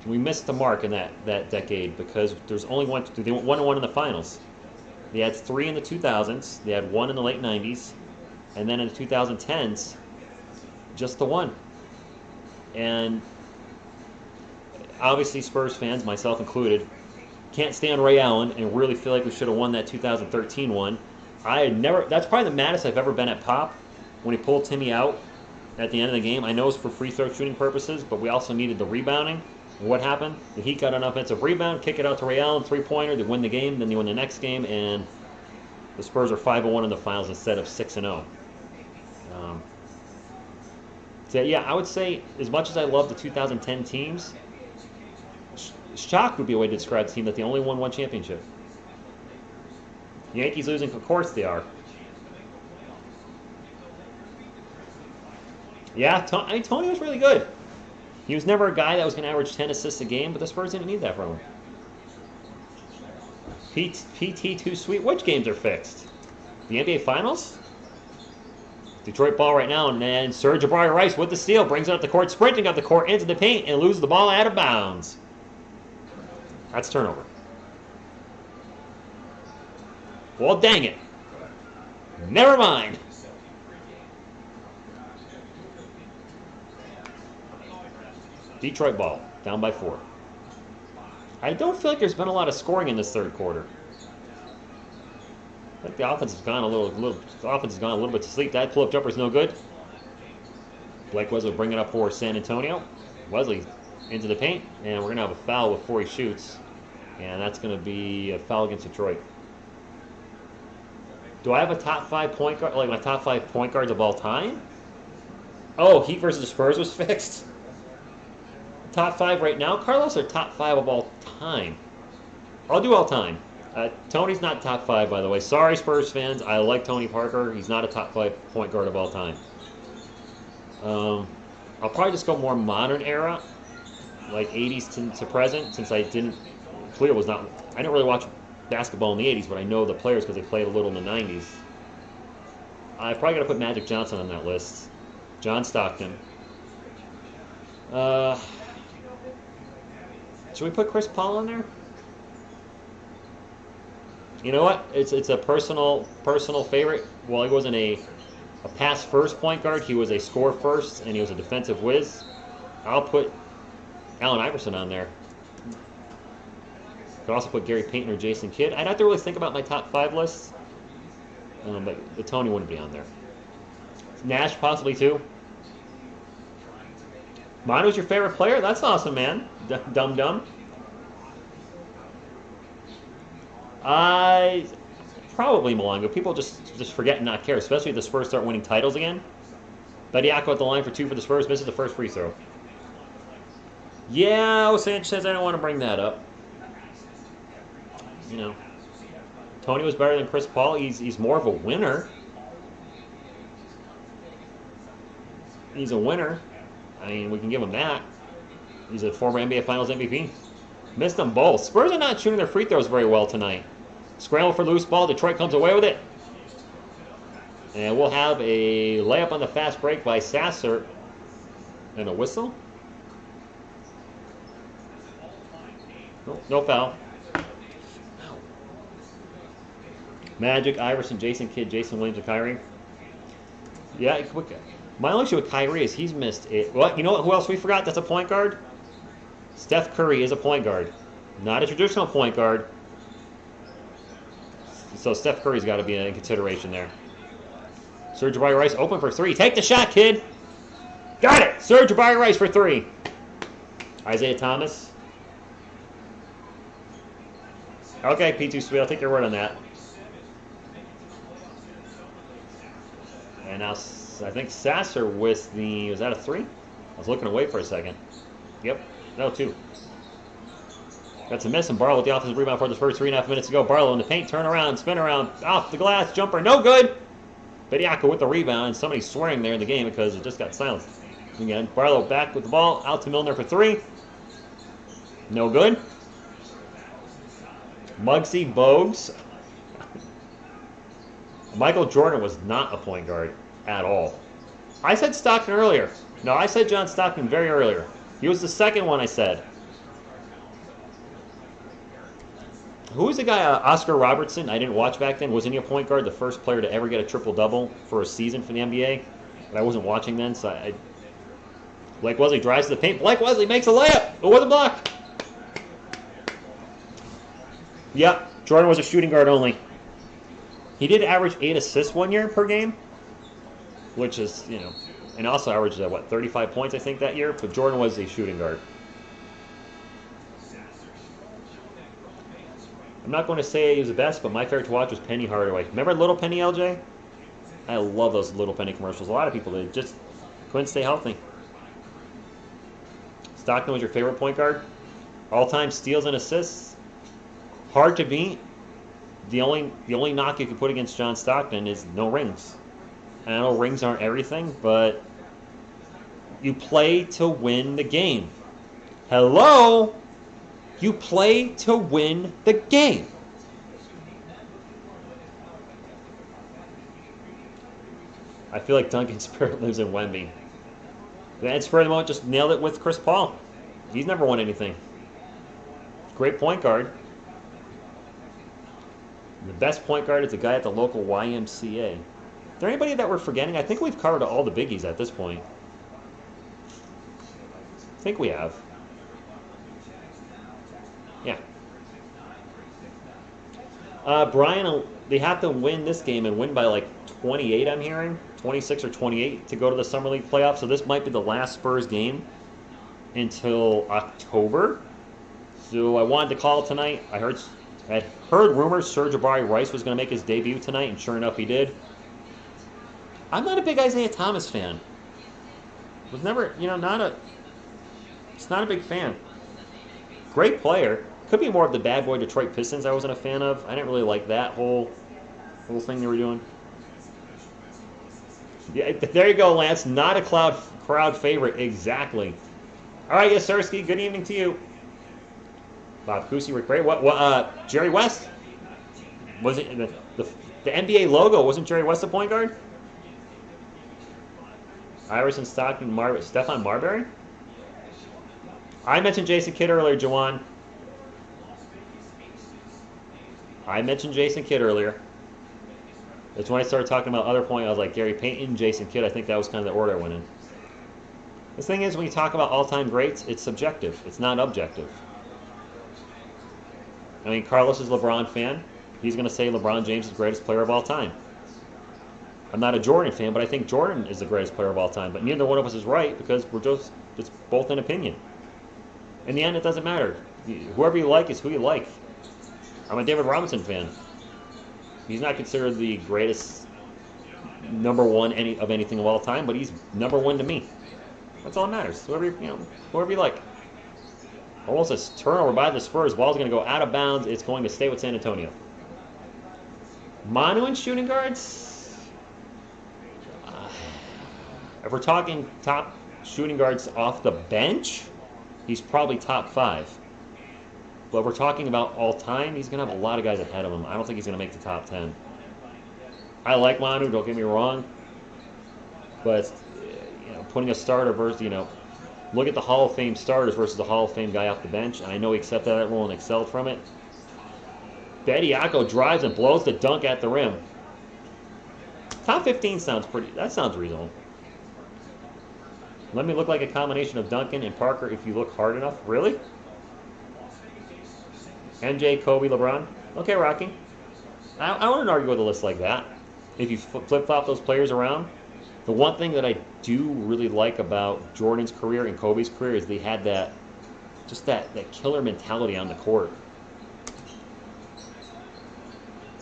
we missed the mark in that decade because there's only one. They went 1-1 in the finals. They had 3 in the 2000s. They had 1 in the late 90s, and then in the 2010s, just the 1. And obviously, Spurs fans, myself included, can't stand Ray Allen and really feel like we should have won that 2013 one. That's probably the maddest I've ever been at Pop when he pulled Timmy out at the end of the game. I know it's for free throw shooting purposes, but we also needed the rebounding. And what happened? The Heat got an offensive rebound, kick it out to Ray Allen, 3-pointer, they win the game, then they win the next game, and the Spurs are 5-1 in the finals instead of 6-0. So yeah, I would say as much as I love the 2010 teams, shock would be a way to describe the team that they only won 1 championship. Yankees losing, of course they are. Yeah, I mean, Tony was really good. He was never a guy that was going to average 10 assists a game, but the Spurs didn't need that from him. PT too sweet. Which games are fixed? The NBA Finals? Detroit ball right now, and then Jabarai Rice with the steal. Brings it up the court, sprinting up the court into the paint, and loses the ball out of bounds. That's turnover. Well, dang it. Never mind. Detroit ball, down by 4. I don't feel like there's been a lot of scoring in this third quarter. I think the offense has gone a little bit to sleep. That pull-up jumper is no good. Blake Wesley will bring it up for San Antonio. Wesley into the paint, and we're going to have a foul before he shoots. And that's going to be a foul against Detroit. Do I have a top 5 point guard, like my top 5 point guards of all time? Oh, Heat versus Spurs was fixed. Top 5 right now, Carlos, or top 5 of all time? I'll do all time. Tony's not top 5, by the way. Sorry, Spurs fans. I like Tony Parker. He's not a top 5 point guard of all time. I'll probably just go more modern era, like 80s to present, since I didn't. Cleo was not. I didn't really watch basketball in the 80s, but I know the players because they played a little in the 90s. I've probably got to put Magic Johnson on that list. John Stockton. Should we put Chris Paul in there? You know what? It's a personal favorite. Well, he wasn't a pass first point guard. He was a score first, and he was a defensive whiz. I'll put Allen Iverson on there. Could also put Gary Payton or Jason Kidd. I'd have to really think about my top 5 lists, but Tony wouldn't be on there. Nash possibly too. Mine was your favorite player? That's awesome, man. Dum. I probably Malongo. People just forget and not care, especially if the Spurs start winning titles again. Bediako at the line for 2 for the Spurs. Misses the first free throw. Yeah, Sanchez says I don't want to bring that up. You know, Tony was better than Chris Paul. He's more of a winner. He's a winner. I mean, we can give him that. He's a former NBA Finals MVP. Missed them both. Spurs are not shooting their free throws very well tonight. Scramble for loose ball. Detroit comes away with it. And we'll have a layup on the fast break by Sasser. And a whistle? No foul. Magic, Iverson, Jason Kidd, Jason Williams, and Kyrie. Yeah, my only issue with Kyrie is he's missed it. Well, you know what? Who else we forgot that's a point guard? Steph Curry is a point guard. Not a traditional point guard. So Steph Curry's got to be in consideration there. Jabarai Rice open for 3. Take the shot, kid. Got it. Jabarai Rice for 3. Isaiah Thomas. Okay, P2 Sweet. I'll take your word on that. And now I think Sasser with the, was that a 3? I was looking away for a second. Yep, no 2. Got some miss, and Barlow with the offensive rebound for the first 3.5 minutes to go. Barlow in the paint, turn around, spin around, off the glass, jumper, no good. Bediako with the rebound, and somebody's swearing there in the game because it just got silenced. Again, Barlow back with the ball, out to Milner for 3. No good. Muggsy Bogues. Michael Jordan was not a point guard at all. I said Stockton earlier. No, I said John Stockton very earlier. He was the second one I said. Who was the guy, Oscar Robertson? I didn't watch back then. Wasn't he a point guard? The first player to ever get a triple-double for a season for the NBA. But I wasn't watching then, so Blake Wesley drives to the paint. Blake Wesley makes a layup. It was a block. Yep, Jordan was a shooting guard only. He did average 8 assists 1 year per game, which is, you know, and also averaged, 35 points, I think, that year. But Jordan was a shooting guard. I'm not going to say he was the best, but my favorite to watch was Penny Hardaway. Remember Little Penny, LJ? I love those Little Penny commercials. A lot of people did. Just couldn't stay healthy. Stockton was your favorite point guard? All-time steals and assists? Hard to beat. The only knock you could put against John Stockton is no rings. And I know rings aren't everything, but you play to win the game. Hello? You play to win the game. I feel like Duncan's spirit lives in Wemby. And Spur of the moment just nailed it with Chris Paul. He's never won anything. Great point guard. The best point guard is the guy at the local YMCA. Is there anybody that we're forgetting? I think we've covered all the biggies at this point. I think we have. Yeah. Brian, they have to win this game and win by like 28, I'm hearing. 26 or 28 to go to the Summer League playoffs. So this might be the last Spurs game until October. So I wanted to call tonight. I heard rumors Jabarai Rice was going to make his debut tonight, and sure enough, he did. I'm not a big Isaiah Thomas fan. Was never, just not a big fan. Great player. Could be more of the bad boy Detroit Pistons I wasn't a fan of. I didn't really like that whole thing they were doing. Yeah, there you go, Lance. Not a crowd favorite. Exactly. All right, Yasirski, good evening to you. Bob Cousy, Rick Bray. What, Jerry West? Was it the NBA logo? Wasn't Jerry West the point guard? Iverson, Stockton, Stephon Marbury? I mentioned Jason Kidd earlier, Jawan. I mentioned Jason Kidd earlier. That's when I started talking about other point. I was like, Gary Payton, Jason Kidd. I think that was kind of the order I went in. The thing is, when you talk about all-time greats, it's subjective. It's not objective. I mean, Carlos is a LeBron fan. He's going to say LeBron James is the greatest player of all time. I'm not a Jordan fan, but I think Jordan is the greatest player of all time. But neither one of us is right because we're just both an opinion. In the end, it doesn't matter. Whoever you like is who you like. I'm a David Robinson fan. He's not considered the greatest number one of anything of all time, but he's number one to me. That's all that matters. Whoever you like. Almost a turnover by the Spurs. Ball's going to go out of bounds. It's going to stay with San Antonio. Manu and shooting guards. If we're talking top shooting guards off the bench, he's probably top 5. But if we're talking about all time, he's going to have a lot of guys ahead of him. I don't think he's going to make the top 10. I like Manu, don't get me wrong. But putting a starter versus, look at the Hall of Fame starters versus the Hall of Fame guy off the bench. And I know he accepted that role and excelled from it. Bediako drives and blows the dunk at the rim. Top 15 sounds that sounds reasonable. Let me look like a combination of Duncan and Parker if you look hard enough. Really? MJ, Kobe, LeBron? Okay, Rocky. I wouldn't argue with a list like that. If you flip-flop those players around. The one thing that I do really like about Jordan's career and Kobe's career is they had that killer mentality on the court.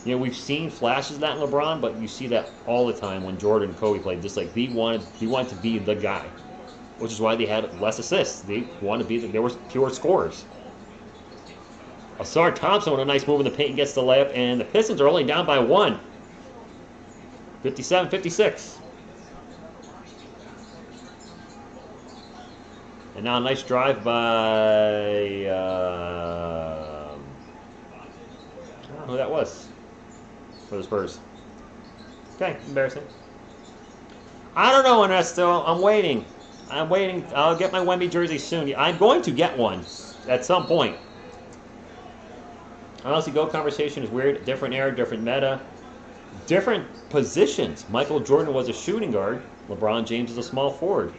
We've seen flashes of that in LeBron, but you see that all the time when Jordan and Kobe played. Just like he wanted to be the guy, which is why they had less assists. They wanted to be they were pure scorers. Asar Thompson with a nice move in the paint and gets the layup, and the Pistons are only down by 1. 57-56. And now a nice drive by, I don't know who that was for the Spurs. Okay, embarrassing. I don't know, Ernesto. I'm waiting. I'll get my Wemby jersey soon. I'm going to get one at some point. Honestly, GOAT conversation is weird. Different era, different meta, different positions. Michael Jordan was a shooting guard. LeBron James is a small forward.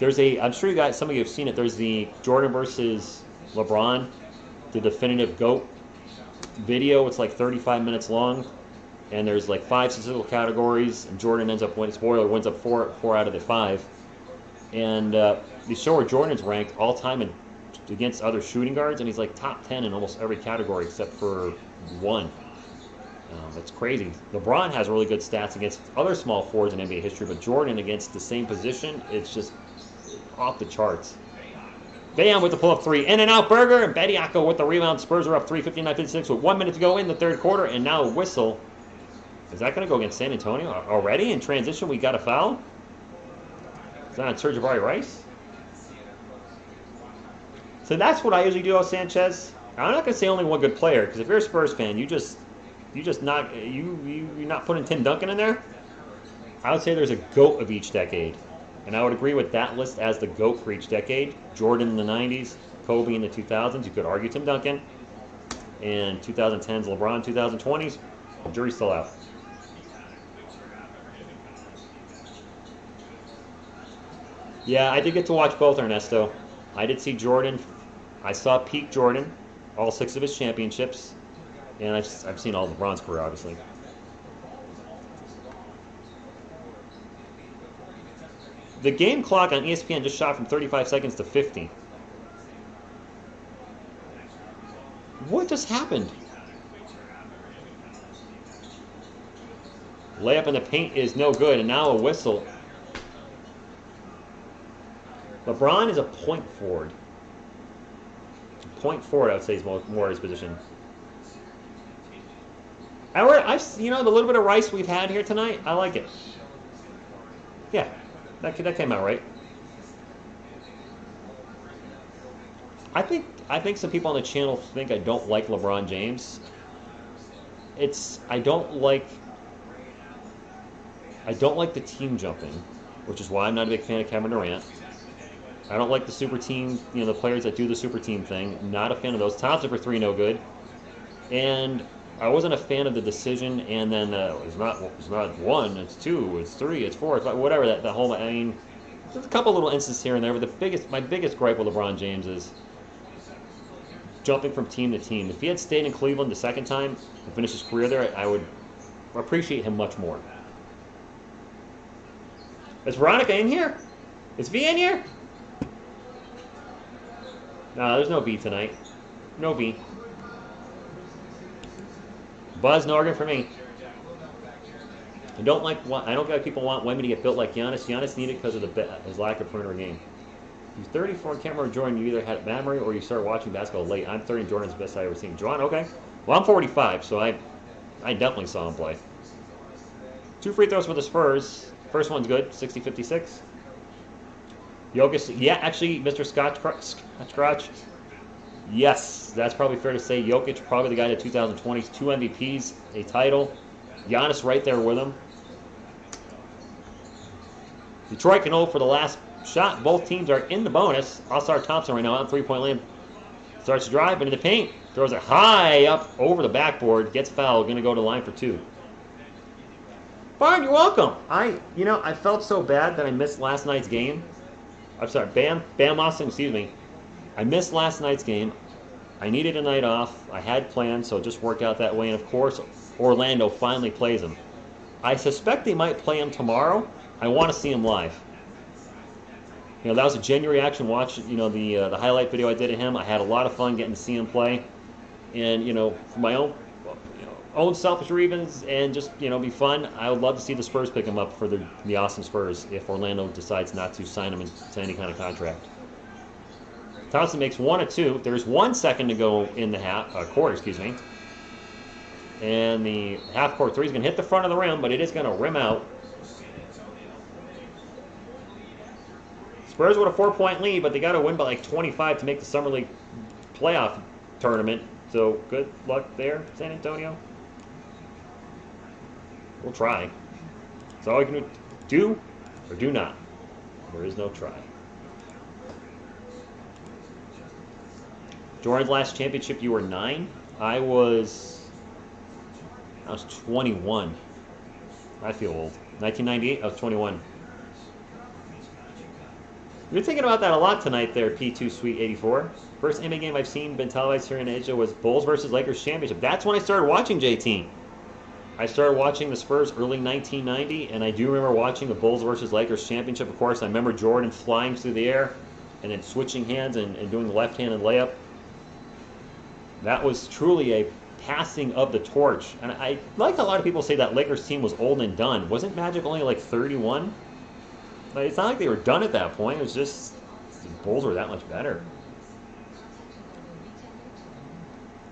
I'm sure some of you have seen it. There's the Jordan versus LeBron, the definitive GOAT video. It's like 35 minutes long, and there's like 5 statistical categories, and Jordan ends up winning. Spoiler, wins up 4 out of the 5. And they show where Jordan's ranked all time against other shooting guards, and he's like top 10 in almost every category except for 1. That's crazy. LeBron has really good stats against other small forwards in NBA history, but Jordan against the same position, it's just off the charts. Bayon with the pull-up 3. In and out Berger, and Bediako with the rebound. Spurs are up 59-56 with 1 minute to go in the third quarter, and now a whistle. Is that going to go against San Antonio? Already in transition, we got a foul? Is that on Jabarai Rice? So that's what I usually do, Sanchez. I'm not going to say only one good player, because if you're a Spurs fan, you're not putting Tim Duncan in there. I would say there's a GOAT of each decade. And I would agree with that list as the GOAT for each decade. Jordan in the 90s, Kobe in the 2000s. You could argue Tim Duncan. And 2010s, LeBron. 2020s, the jury's still out. Yeah, I did get to watch both, Ernesto. I did see Jordan. I saw peak Jordan, all 6 of his championships. And I've seen all of LeBron's career, obviously. The game clock on ESPN just shot from 35 seconds to 50. What just happened? Layup in the paint is no good, and now a whistle. LeBron is a point forward. point forward, I would say, is more his position. I've the little bit of Rice we've had here tonight, I like it. Yeah, that came out right. I think some people on the channel think I don't like LeBron James. I don't like the team jumping, which is why I'm not a big fan of Kevin Durant. I don't like the super team, the players that do the super team thing. Not a fan of those. Thompson for 3, no good. And I wasn't a fan of the decision. And then it's not 1, it's 2, it's 3, it's 4, it's 5, whatever. The whole. I mean, there's a couple little instances here and there. But my biggest gripe with LeBron James is jumping from team to team. If he had stayed in Cleveland the second time and finished his career there, I would appreciate him much more. Is Veronica in here? Is V in here? No, there's no V tonight. No V. Buzz Norgan for me. I don't get people want Wemby to get built like Giannis. Giannis needed because of his lack of perimeter game. He's 34 and can't remember Jordan. You either had memory or you started watching basketball late. I'm 30 and Jordan's the best I've ever seen. Jordan, okay. Well, I'm 45, so I definitely saw him play. 2 free throws for the Spurs. First one's good, 60-56. Jokic, yeah, actually, Mr. Scotch. Yes, that's probably fair to say. Jokic, probably the guy to 2020, 2 MVPs, a title. Giannis right there with him. Detroit can hold for the last shot. Both teams are in the bonus. All-Star Thompson right now on 3-point land. Starts to drive into the paint. Throws it high up over the backboard. Gets fouled. Going to go to the line for 2. Fine, you're welcome. I felt so bad that I missed last night's game. I'm sorry, Bam Austin, excuse me. I missed last night's game. I needed a night off. I had plans, so it just worked out that way. And of course, Orlando finally plays him. I suspect they might play him tomorrow. I want to see him live. That was a genuine reaction watching, the highlight video I did of him. I had a lot of fun getting to see him play. And, for my own selfish reasons and just, be fun, I would love to see the Spurs pick him up for the Austin Spurs if Orlando decides not to sign him into any kind of contract. Thompson makes 1 of 2. There's 1 second to go in the quarter, excuse me. And the half-court 3 is going to hit the front of the rim, but it is going to rim out. Spurs with a 4-point lead, but they got to win by like 25 to make the Summer League playoff tournament. So good luck there, San Antonio. We'll try. That's all you can do or do not. There is no try. Jordan's last championship, you were 9. I was 21. I feel old. 1998, I was 21. You're thinking about that a lot tonight there, P2 Sweet 84. First NBA game I've seen been televised here in Asia was Bulls versus Lakers championship. That's when I started watching JT. I started watching the Spurs early 1990, and I do remember watching the Bulls versus Lakers championship. Of course, I remember Jordan flying through the air and then switching hands and doing the left-handed layup. That was truly a passing of the torch. And I like a lot of people say that Lakers team was old and done. Wasn't Magic only like 31? But it's not like they were done at that point. It was just the Bulls were that much better.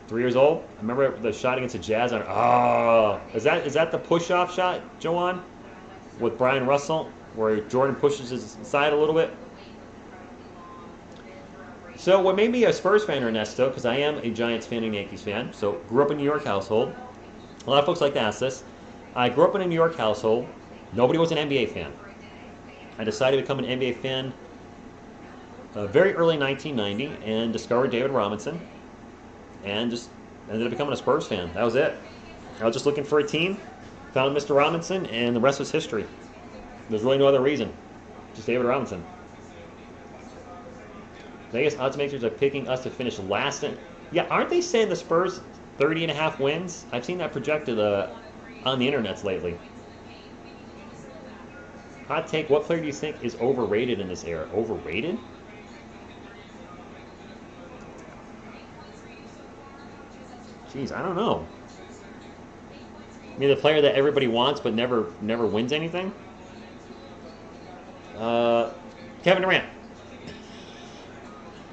3 years old. I remember the shot against the Jazz. Is that the push-off shot, Joanne, with Brian Russell, where Jordan pushes his side a little bit? So what made me a Spurs fan, Ernesto, because I am a Giants fan and Yankees fan, so grew up in a New York household. A lot of folks like to ask this. I grew up in a New York household. Nobody was an NBA fan. I decided to become an NBA fan very early 1990 and discovered David Robinson and just ended up becoming a Spurs fan. That was it. I was just looking for a team, found Mr. Robinson, and the rest was history. There's really no other reason. Just David Robinson. Vegas odds makers are picking us to finish last. Yeah, aren't they saying the Spurs 30.5 wins? I've seen that projected on the internets lately. Hot take, what player do you think is overrated in this era? Overrated? Jeez, I don't know. I mean, the player that everybody wants but never wins anything? Kevin Durant.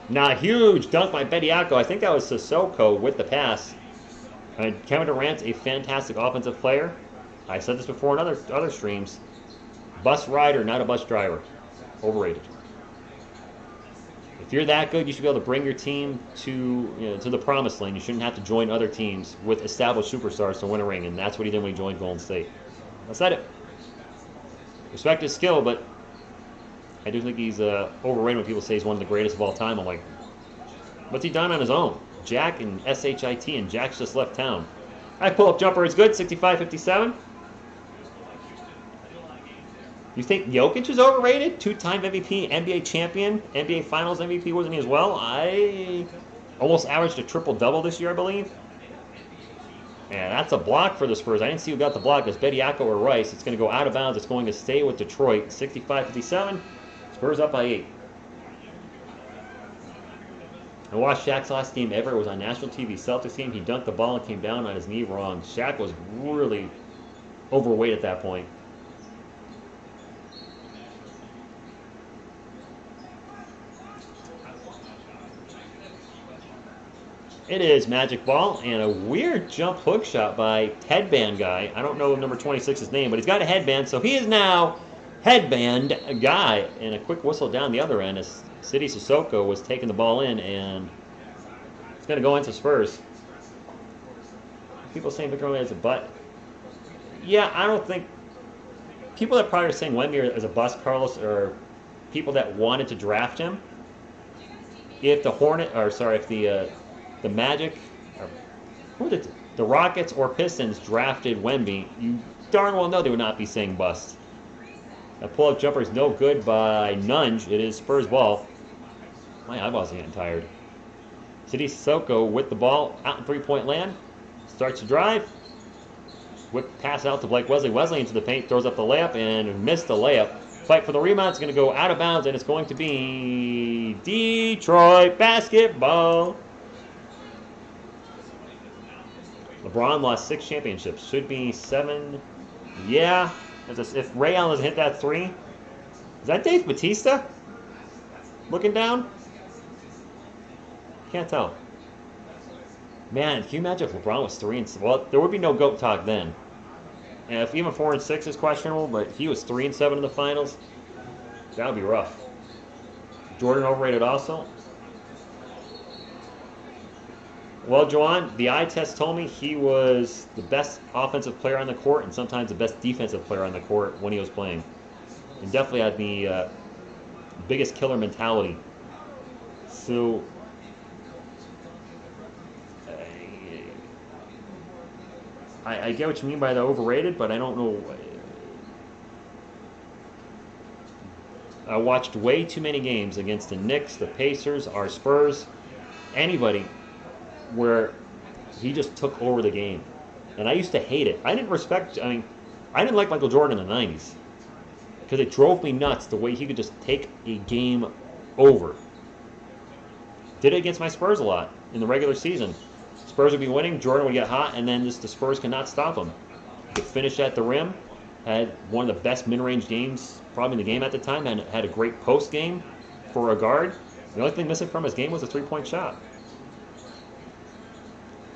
Now, huge dunk by Bediako. I think that was Sissoko with the pass. Kevin Durant's a fantastic offensive player. I said this before in other streams. Bus rider, not a bus driver. Overrated. If you're that good, you should be able to bring your team to the promised land. You shouldn't have to join other teams with established superstars to win a ring, and that's what he did when he joined Golden State. I said it. Respect his skill, but I do think he's overrated when people say he's one of the greatest of all time. I'm like, what's he done on his own? Jack and SHIT, and Jack's just left town. Pull-up jumper is good, 65-57. You think Jokic is overrated? Two-time MVP, NBA champion, NBA Finals MVP, wasn't he as well? I almost averaged a triple-double this year, I believe. And that's a block for the Spurs. I didn't see who got the block. It's Bediako or Rice. It's going to go out of bounds. It's going to stay with Detroit, 65-57. Spurs up by 8. I watched Shaq's last game ever. It was on national TV. Celtics game. He dunked the ball and came down on his knee wrong. Shaq was really overweight at that point. It is Magic Ball and a weird jump hook shot by headband guy. I don't know number 26's name, but he's got a headband, so he is now headband guy. And a quick whistle down the other end as City Sissoko was taking the ball in, and it's going to go into Spurs. People saying Victor Wembanyama is a butt. Yeah, I don't think people that probably are saying Wemby is a bust, Carlos, are people that wanted to draft him. If the Magic, or the Rockets or Pistons drafted Wemby, you darn well know they would not be saying bust. A pull-up jumper is no good by Nunge. It is Spurs ball. My eyeballs are getting tired. City Sissoko with the ball out in three-point land. Starts to drive. Whip pass out to Blake Wesley. Wesley into the paint, throws up the layup, and missed the layup. Fight for the rebound. It's going to go out of bounds, and it's going to be Detroit basketball. LeBron lost 6 championships. Should be 7. Yeah. If Ray Allen doesn't hit that 3. Is that Dave Bautista? Looking down? Can't tell. Man, can you imagine if LeBron was 3 and 7? Well, there would be no GOAT talk then. And if even 4 and 6 is questionable, but he was 3 and 7 in the finals, that would be rough. Jordan overrated also. Well, Joanne, the eye test told me he was the best offensive player on the court and sometimes the best defensive player on the court when he was playing. And definitely had the biggest killer mentality. So, I get what you mean by the overrated, but I don't know. I watched way too many games against the Knicks, the Pacers, our Spurs, anybody, where he just took over the game. And I used to hate it. I didn't like Michael Jordan in the 90s. Because it drove me nuts the way he could just take a game over. Did it against my Spurs a lot in the regular season. Spurs would be winning, Jordan would get hot, and then just the Spurs could not stop him. He could finish at the rim, had one of the best mid-range games probably in the game at the time, and had a great post game for a guard. The only thing missing from his game was a three-point shot.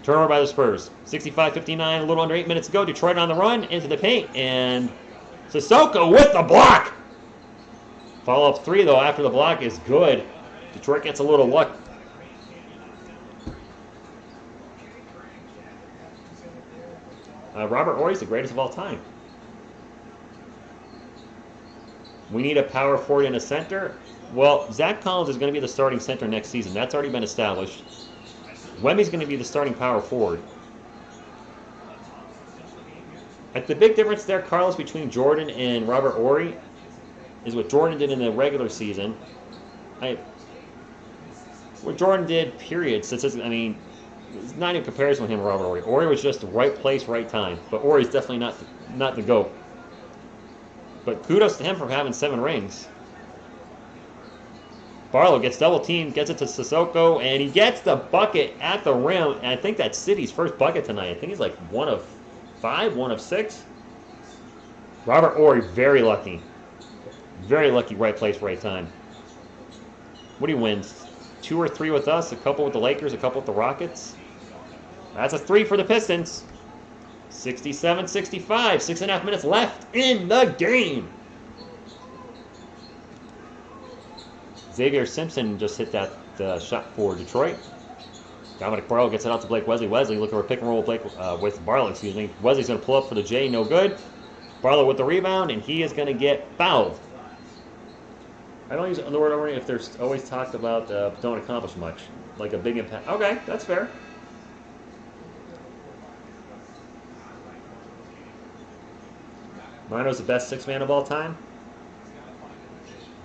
Turnover by the Spurs. 65-59, a little under 8 minutes to go. Detroit on the run, into the paint, and Sissoko with the block! Follow-up 3, though, after the block is good. Detroit gets a little luck. Robert Horry's the greatest of all time. We need a power forward and a center. Well, Zach Collins is going to be the starting center next season. That's already been established. Wemby's going to be the starting power forward. The big difference there, Carlos, between Jordan and Robert Horry is what Jordan did in the regular season. What Jordan did, period. It's not in comparison with him and Robert Horry. Horry was just the right place, right time. But Horry's definitely not the GOAT. But kudos to him for having 7 rings. Barlow gets double teamed, gets it to Sissoko, and he gets the bucket at the rim. And I think that's City's first bucket tonight. I think he's like 1 of 5, 1 of 6. Robert Horry, very lucky. Very lucky, right place, right time. What do you win? 2 or 3 with us, a couple with the Lakers, a couple with the Rockets. That's a 3 for the Pistons. 67-65, 6.5 minutes left in the game. Xavier Simpson just hit that shot for Detroit. Dominic Barlow gets it out to Blake Wesley. Wesley looking for a pick and roll with Blake with Barlow. Excuse me. Wesley's going to pull up for the J. No good. Barlow with the rebound, and he is going to get fouled. I don't use the word over if there's always talked about don't accomplish much, like a big impact. Okay, that's fair. Marno's the best 6-man of all time.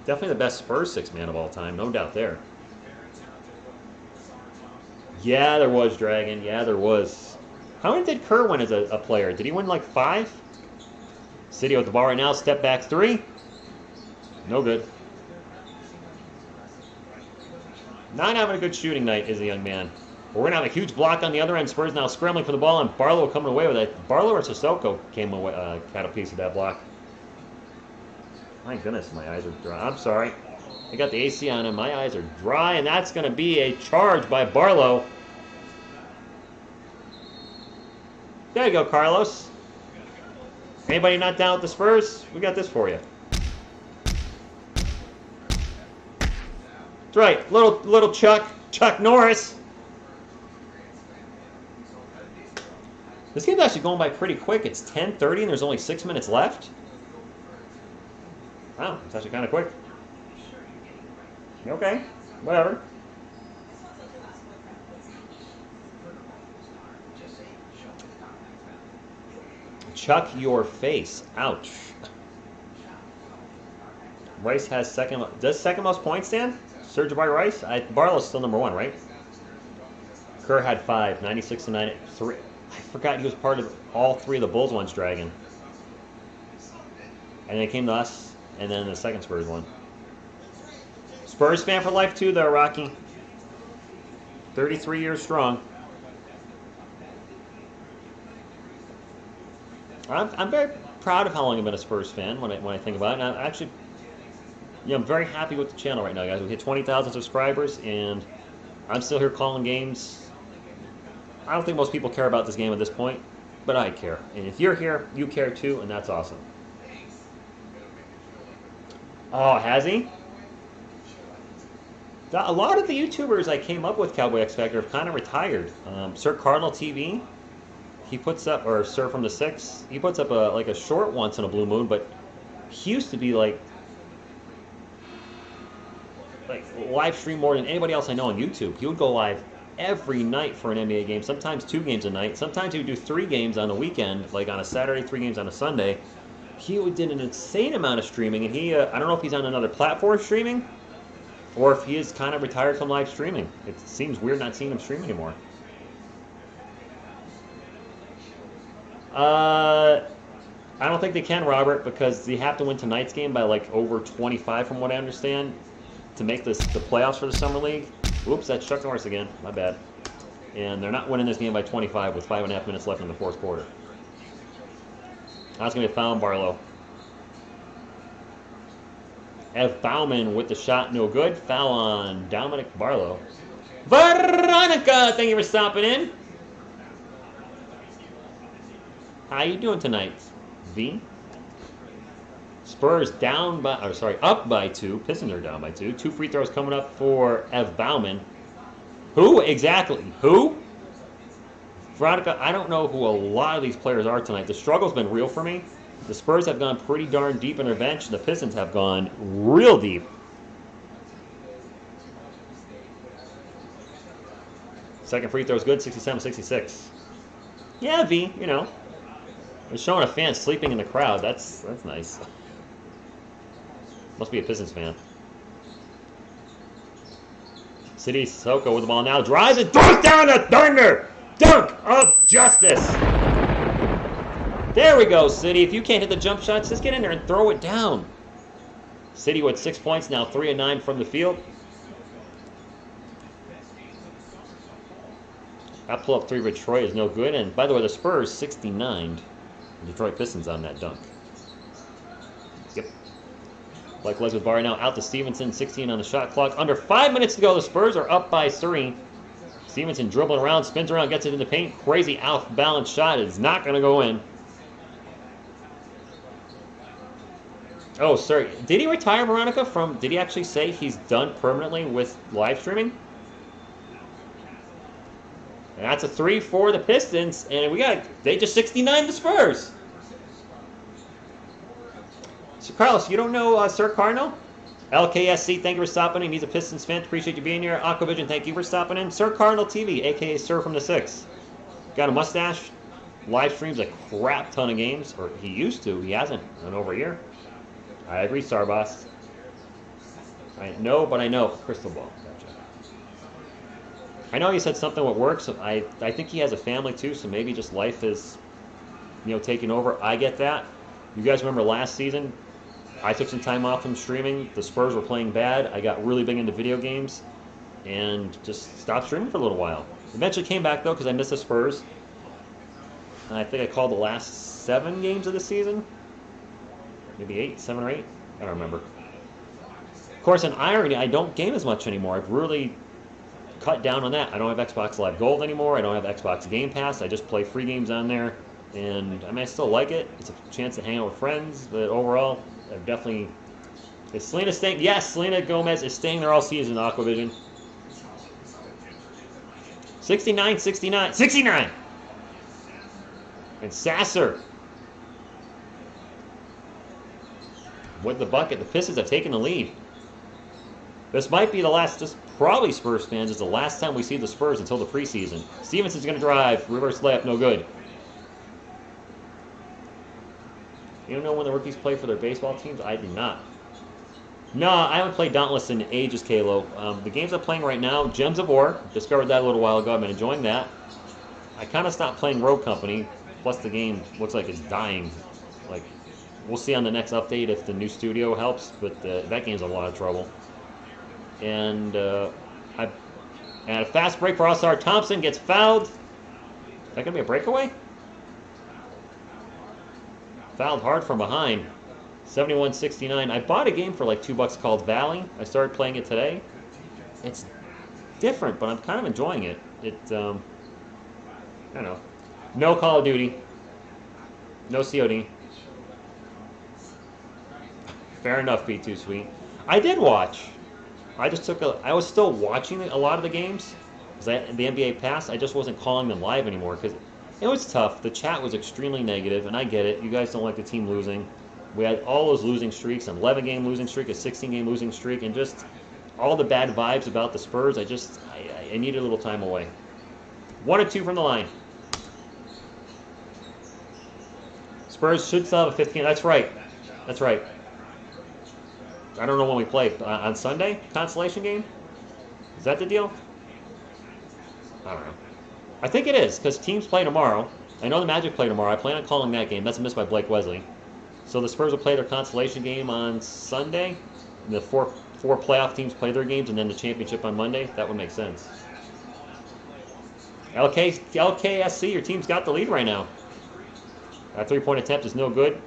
Definitely the best Spurs 6-man of all time, no doubt there. Yeah, there was, Dragon. Yeah, there was. How many did Kerr win as a player? Did he win like 5? City with the ball right now. Step back 3. No good. Not having a good shooting night is a young man. We're going to have a huge block on the other end. Spurs now scrambling for the ball, and Barlow coming away with it. Barlow or Sissoko came away, got a piece of that block. My goodness, my eyes are dry. I'm sorry. I got the AC on and my eyes are dry, and that's going to be a charge by Barlow. There you go, Carlos. Anybody not down with the Spurs? We got this for you. That's right, little Chuck Norris. This game's actually going by pretty quick. It's 10:30 and there's only 6 minutes left. Wow, it's actually kind of quick. Okay, whatever. Chuck your face. Ouch. Rice has does second most points, Dan? Sir Jabarai Rice? Barlow's still number 1, right? Kerr had 5, 96-9, 3. I forgot he was part of all 3 of the Bulls ones, Dragon. And then it came to us, and then the second Spurs one. Spurs fan for life too, though, Rocky. 33 years strong. I'm very proud of how long I've been a Spurs fan when I think about it. And actually, I'm very happy with the channel right now, guys. We hit 20,000 subscribers, and I'm still here calling games. I don't think most people care about this game at this point, but I care. And if you're here, you care too, and that's awesome. Oh, has he? A lot of the YouTubers I came up with Cowboy X Factor have kind of retired. Sir Cardinal TV, he puts up, or Sir from the Six, he puts up like a short once in a blue moon, but he used to be like live stream more than anybody else I know on YouTube. He would go live every night for an NBA game, sometimes 2 games a night. Sometimes he would do 3 games on the weekend, like on a Saturday, 3 games on a Sunday. He did an insane amount of streaming, and he, I don't know if he's on another platform streaming, or if he is kind of retired from live streaming. It seems weird not seeing him stream anymore. I don't think they can, Robert, because they have to win tonight's game by like over 25 from what I understand to make the playoffs for the Summer League. Oops, that's Chuck Norris again. My bad. And they're not winning this game by 25 with 5.5 minutes left in the 4th quarter. That's going to be a foul on Barlow. Ev Bauman with the shot, no good. Foul on Dominic Barlow. Veronica, thank you for stopping in. How you doing tonight, V? Spurs down by, or sorry, up by 2. Pistons are down by 2. 2 free throws coming up for Ev Bauman. Who exactly? Who? Veronica, I don't know who a lot of these players are tonight. The struggle's been real for me. The Spurs have gone pretty darn deep in their bench. The Pistons have gone real deep. Second free throw is good, 67-66. Yeah, V, you know. They're showing a fan sleeping in the crowd. That's nice. Must be a Pistons fan. City Sissoko with the ball now. Drives it. Throws down the Thunder. Dunk of justice. There we go, City. If you can't hit the jump shots, just get in there and throw it down. City with 6 points, now 3 of 9 from the field. That pull-up 3 for Detroit is no good. And by the way, the Spurs 69. Detroit Pistons on that dunk. Yep. Like Les with Bar now. Out to Stevenson, 16 on the shot clock. Under 5 minutes to go. The Spurs are up by 3. Stevenson dribbling around, spins around, gets it in the paint. Crazy off-balance shot is not going to go in. Oh, sorry. Did he retire, Veronica? Did he actually say he's done permanently with live streaming? And that's a 3 for the Pistons, and they just 69 the Spurs. So, Carlos, you don't know Sir Cardinal? LKSC, thank you for stopping in. He's a Pistons fan. Appreciate you being here. Aquavision, thank you for stopping in. Sir Cardinal TV, a.k.a. Sir from the 6. Got a mustache. Live streams a crap ton of games. Or he used to. He hasn't in over a year. I agree, Starboss. I know, but I know. Crystal ball. Gotcha. I know he said something with work, so I think he has a family too, so maybe just life is, taking over. I get that. You guys remember last season? I took some time off from streaming. The Spurs were playing bad. I got really big into video games and just stopped streaming for a little while. Eventually came back, though, because I missed the Spurs. And I think I called the last 7 games of the season. Maybe 8, 7 or 8. I don't remember. Of course, in irony, I don't game as much anymore. I've really cut down on that. I don't have Xbox Live Gold anymore. I don't have Xbox Game Pass. I just play free games on there. And, I still like it. It's a chance to hang out with friends. But overall, I've definitely... Is Selena staying? Yes, Selena Gomez is staying there all season, Aquavision. 69, 69, 69! And Sasser with the bucket. The Pistons have taken the lead. This might be the last, just probably Spurs fans, it's the last time we see the Spurs until the preseason. Stevenson's going to drive. Reverse layup, no good. You don't know when the rookies play for their baseball teams? I do not. No, I haven't played Dauntless in ages, Kalo. The games I'm playing right now, Gems of War, discovered that a little while ago. I've been enjoying that. I kind of stopped playing Road Company, plus the game looks like it's dying. Like, we'll see on the next update if the new studio helps, but that game's a lot of trouble. And I had a fast break for All-Star. Thompson gets fouled. Is that going to be a breakaway? Fouled hard from behind. 71-69. I bought a game for like $2 called Valley. I started playing it today. It's different, but I'm kind of enjoying it. I don't know. No Call of Duty. No COD. Fair enough, B2 Sweet. I did watch. I was still watching a lot of the games. The NBA passed. I just wasn't calling them live anymore because it was tough. The chat was extremely negative, and I get it. You guys don't like the team losing. We had all those losing streaks, an 11-game losing streak, a 16-game losing streak, and just all the bad vibes about the Spurs. I needed a little time away. 1 or 2 from the line. Spurs should still have a 5th game. That's right. That's right. I don't know when we play. On Sunday? Consolation game? Is that the deal? I don't know. I think it is, because teams play tomorrow. I know the Magic play tomorrow. I plan on calling that game. That's missed by Blake Wesley. So the Spurs will play their consolation game on Sunday. The four playoff teams play their games, and then the championship on Monday. That would make sense. LKSC, your team's got the lead right now. That 3-point attempt is no good.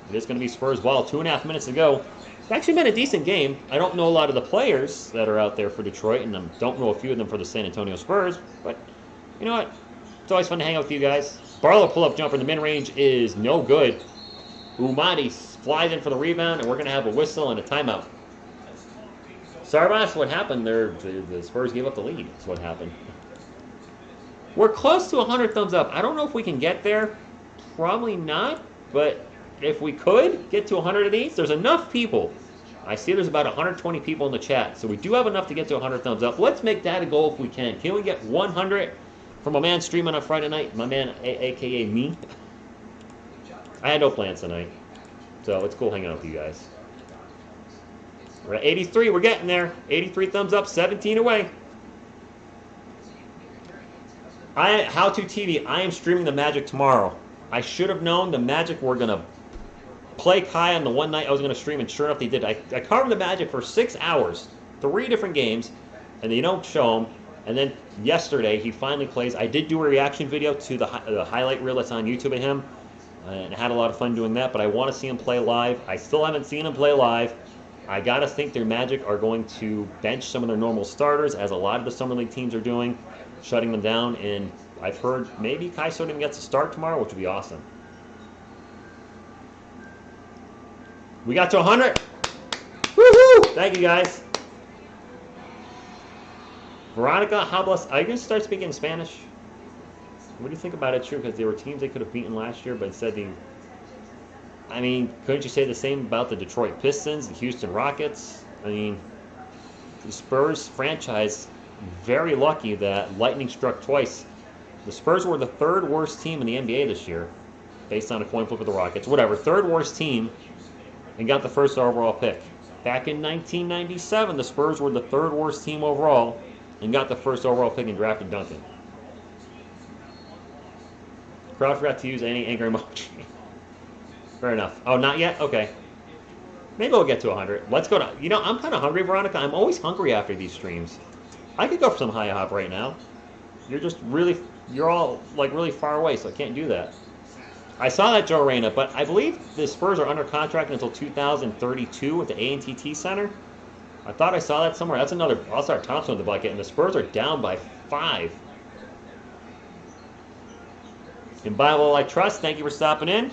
It is going to be Spurs ball. 2.5 minutes to go. It's actually been a decent game. I don't know a lot of the players that are out there for Detroit, and I don't know a few of them for the San Antonio Spurs. But you know what? It's always fun to hang out with you guys. Barlow pull-up jumper in the mid-range is no good. Umadi flies in for the rebound, and we're going to have a whistle and a timeout. Sarvas, what happened? The Spurs gave up the lead. That's what happened. We're close to 100 thumbs up. I don't know if we can get there. Probably not. But if we could get to 100 of these, there's enough people. I see there's about 120 people in the chat. So we do have enough to get to 100 thumbs up. Let's make that a goal if we can. Can we get 100 from a man streaming on Friday night? My man, a.k.a. me. I had no plans tonight. So it's cool hanging out with you guys. We're at 83. We're getting there. 83 thumbs up, 17 away. How to TV. I am streaming the Magic tomorrow. I should have known the Magic were going to play Kai on the one night I was going to stream, and sure enough they did. I covered the Magic for 6 hours, 3 different games, and they don't show them. And then yesterday he finally plays. I did do a reaction video to the highlight reel that's on YouTube of him. and had a lot of fun doing that, but I want to see him play live. I still haven't seen him play live. I got to think their Magic are going to bench some of their normal starters, as a lot of the Summer League teams are doing, shutting them down, and I've heard maybe Kai Soden gets a start tomorrow, which would be awesome. We got to 100. Woohoo! Thank you, guys. Veronica, how blessed. Are you going to start speaking Spanish? What do you think about it, true? Because there were teams they could have beaten last year, but instead they... I mean, couldn't you say the same about the Detroit Pistons, the Houston Rockets? I mean, the Spurs franchise, very lucky that lightning struck twice. The Spurs were the third worst team in the NBA this year, based on a coin flip with the Rockets. Whatever, third worst team, and got the first overall pick. Back in 1997, the Spurs were the third worst team overall, and got the first overall pick and drafted Duncan. Crowd forgot to use any anger emoji. Fair enough. Oh, not yet? Okay. Maybe we'll get to 100. Let's go to... You know, I'm kind of hungry, Veronica. I'm always hungry after these streams. I could go for some high hop right now. You're just really... You're all, like, really far away, so I can't do that. I saw that, Joe Reyna, but I believe the Spurs are under contract until 2032 at the A&TT Center. I thought I saw that somewhere. That's another All-Star Thompson with the bucket, and the Spurs are down by 5. In Bible I Trust, thank you for stopping in.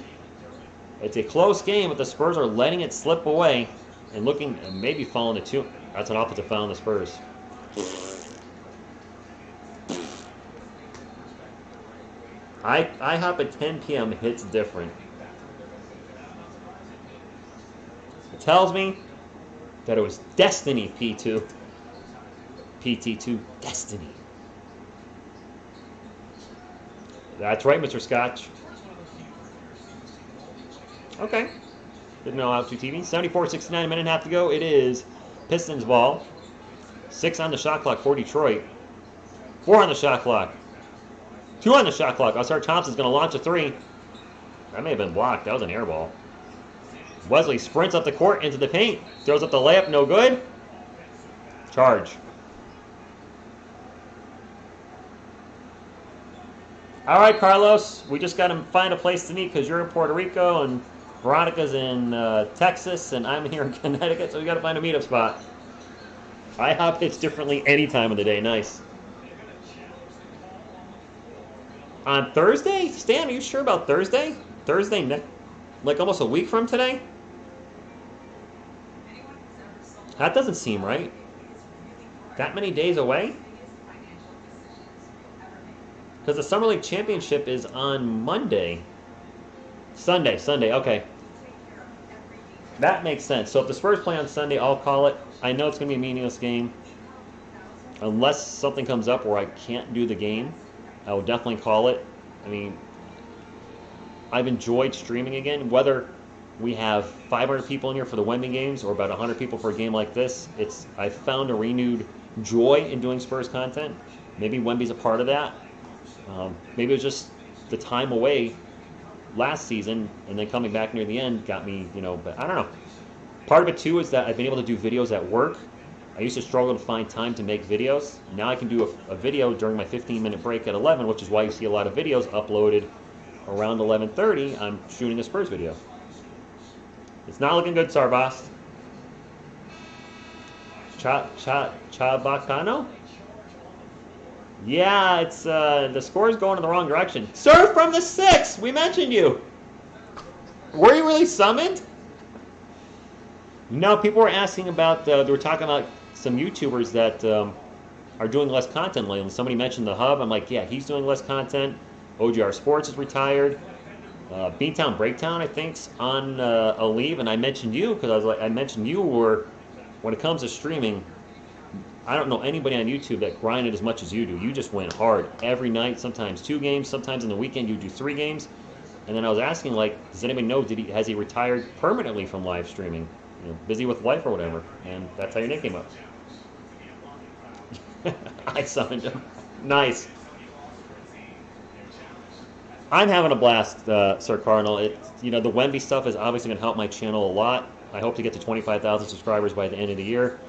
It's a close game, but the Spurs are letting it slip away and looking and maybe falling to 2. That's an offensive foul on the Spurs. IHOP at 10 p.m. hits different. It tells me that it was Destiny P2. PT2 Destiny. That's right, Mr. Scotch. Okay. Didn't know how to TV. 74-69, a minute and a half to go. It is Pistons ball. 6 on the shot clock for Detroit. 4 on the shot clock. 2 on the shot clock. All-Star Thompson's going to launch a 3. That may have been blocked. That was an air ball. Wesley sprints up the court into the paint. Throws up the layup. No good. Charge. All right, Carlos. We just got to find a place to meet because you're in Puerto Rico and Veronica's in Texas and I'm here in Connecticut, so we got to find a meetup spot. IHOP hits differently any time of the day. Nice. On Thursday? Stan, are you sure about Thursday? Thursday, like almost a week from today? That doesn't seem right. That many days away? Because the Summer League Championship is on Monday. Sunday, okay. That makes sense. So if the Spurs play on Sunday, I'll call it. I know it's going to be a meaningless game. Unless something comes up where I can't do the game, I will definitely call it. I mean, I've enjoyed streaming again. Whether we have 500 people in here for the Wemby games or about 100 people for a game like this, I've found a renewed joy in doing Spurs content. Maybe Wemby's a part of that. Maybe it was just the time away last season and then coming back near the end got me, but I don't know. Part of it too is that I've been able to do videos at work. I used to struggle to find time to make videos. Now I can do a video during my 15-minute break at 11, which is why you see a lot of videos uploaded around 11:30. I'm shooting a Spurs video. It's not looking good, Sarvas. Chabacano? Yeah, it's the score's going in the wrong direction. Surf from the 6! We mentioned you! Were you really summoned? No, people were asking about, they were talking about some YouTubers that are doing less content lately. Somebody mentioned the Hub. I'm like, yeah, he's doing less content. OGR Sports is retired. Beantown Breakdown, I think's on a leave. And I mentioned you because I mentioned you were, when it comes to streaming, I don't know anybody on YouTube that grinded as much as you do. You just went hard every night, sometimes 2 games, sometimes in the weekend you do 3 games. And then I was asking, like, does anybody know, has he retired permanently from live streaming? Busy with life or whatever. And that's how your name came up. I summoned him. Nice. I'm having a blast, Sir Cardinal. The Wemby stuff is obviously going to help my channel a lot. I hope to get to 25,000 subscribers by the end of the year.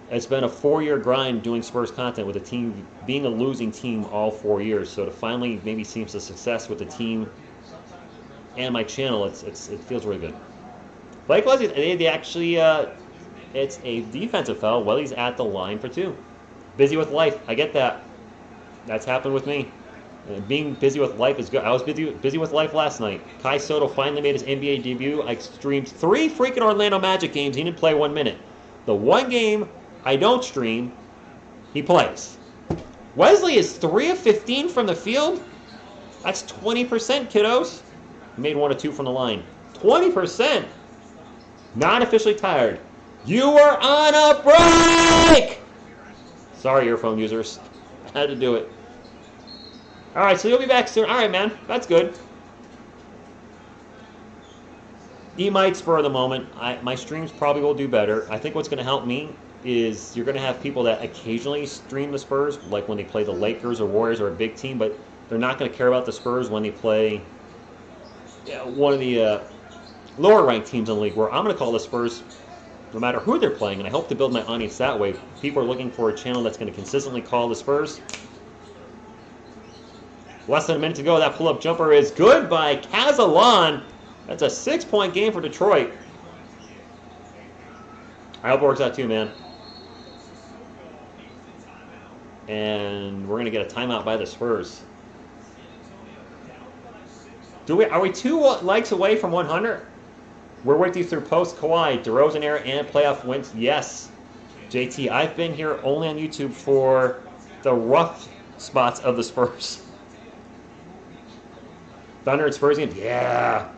It's been a 4-year grind doing Spurs content with a team being a losing team all 4 years. So to finally maybe see some success with the team and my channel. It feels really good. Blake Wesley, they actually, it's a defensive foul while he's at the line for 2. Busy with life. I get that. That's happened with me. Being busy with life is good. I was busy with life last night. Kai Soto finally made his NBA debut. I streamed 3 freaking Orlando Magic games. He didn't play 1 minute. The one game I don't stream, he plays. Wesley is 3 of 15 from the field. That's 20%, kiddos. He made 1 or 2 from the line. 20%. Not officially tired. You are on a break! Sorry, earphone users. I had to do it. All right, so you'll be back soon. All right, man. That's good. You might spur the moment. My streams probably will do better. I think what's going to help me is you're going to have people that occasionally stream the Spurs, like when they play the Lakers or Warriors or a big team, but they're not going to care about the Spurs when they play one of the lower-ranked teams in the league, where I'm going to call the Spurs no matter who they're playing, and I hope to build my audience that way. People are looking for a channel that's going to consistently call the Spurs. Less than a minute to go. That pull-up jumper is good by Cazalan. That's a 6-point game for Detroit. I hope it works out too, man. And we're going to get a timeout by the Spurs. Are we 2 likes away from 100? We're with you through post-Kawhi, DeRozan era, and playoff wins. Yes, JT, I've been here only on YouTube for the rough spots of the Spurs. Thunder and Spurs game? Yeah.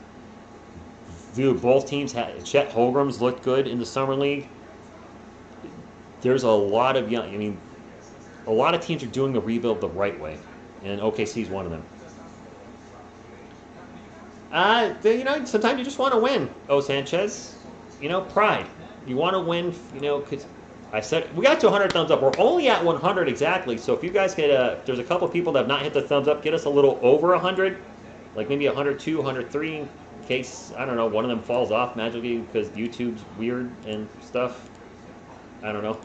Dude, both teams had... Chet Holmgren's looked good in the Summer League. There's a lot of young... a lot of teams are doing the rebuild the right way. And OKC's one of them. Sometimes you just want to win, Sanchez. Pride. You want to win, because I said... We got to 100 thumbs up. We're only at 100 exactly. So if you guys get... if there's a couple people that have not hit the thumbs up, get us a little over 100. Like maybe 102, 103, in case, I don't know, one of them falls off magically because YouTube's weird and stuff. I don't know.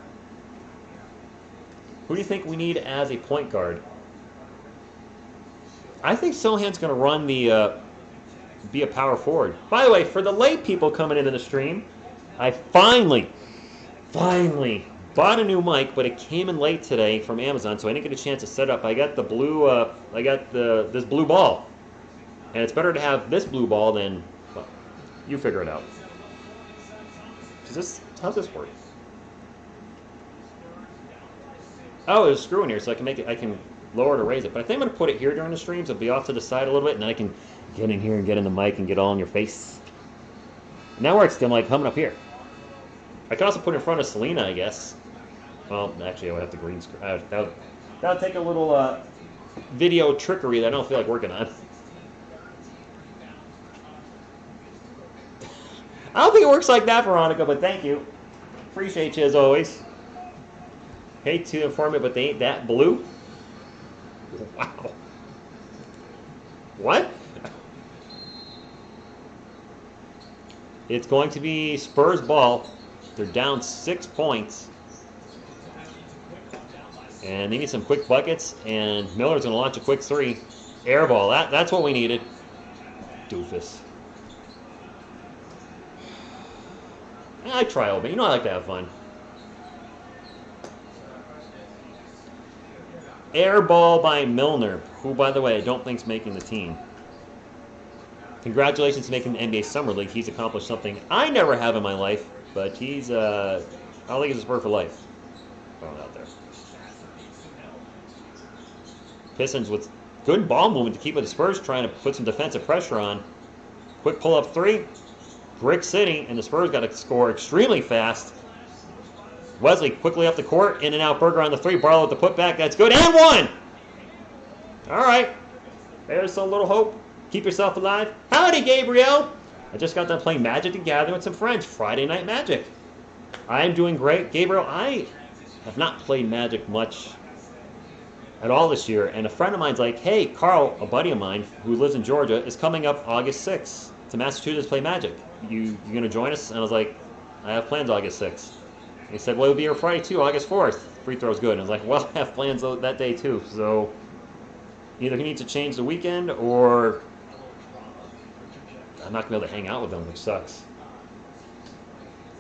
Who do you think we need as a point guard? I think Sohan's going to run the, be a power forward. By the way, for the late people coming into the stream, I finally bought a new mic, but it came in late today from Amazon, so I didn't get a chance to set it up. I got the blue, this blue ball. And it's better to have this blue ball than, well, you figure it out. How's this work? Oh, there's a screw in here, so I can lower it or raise it. But I think I'm going to put it here during the streams. It'll be off to the side a little bit, and then I can get in here and get in the mic and get all in your face. Now where it's still like coming up here. I could also put it in front of Selena, I guess. Well, actually, I would have to green screen. That would take a little video trickery that I don't feel like working on. I don't think it works like that, Veronica, but thank you. Appreciate you as always. Hate to inform you, but they ain't that blue. Wow. What? It's going to be Spurs ball. They're down 6 points. And they need some quick buckets, and Miller's going to launch a quick 3. Air ball. That's what we needed. Doofus. I try over. I like to have fun. Air ball by Milner, who, by the way, I don't think's making the team. Congratulations to making the NBA Summer League. He's accomplished something I never have in my life, but he's, I don't think he's a Spur for life. Throwing out there. Pistons with good ball movement to keep with the Spurs trying to put some defensive pressure on. Quick pull-up 3. Brick City, and the Spurs got to score extremely fast. Wesley quickly up the court, in and out. Berger on the 3. Barlow with the putback. That's good. And 1! All right. There's a little hope. Keep yourself alive. Howdy, Gabriel. I just got done playing Magic the Gathering with some friends. Friday Night Magic. I'm doing great. Gabriel, I have not played Magic much at all this year. And a friend of mine's like, hey, Carl, a buddy of mine who lives in Georgia, is coming up August 6th to Massachusetts to play Magic. You going to join us? And I was like, I have plans August 6th. He said, well, it'll be here Friday too, August 4th. Free throw's good. And I was like, well, I have plans that day too. So either he needs to change the weekend or I'm not going to be able to hang out with them, which sucks.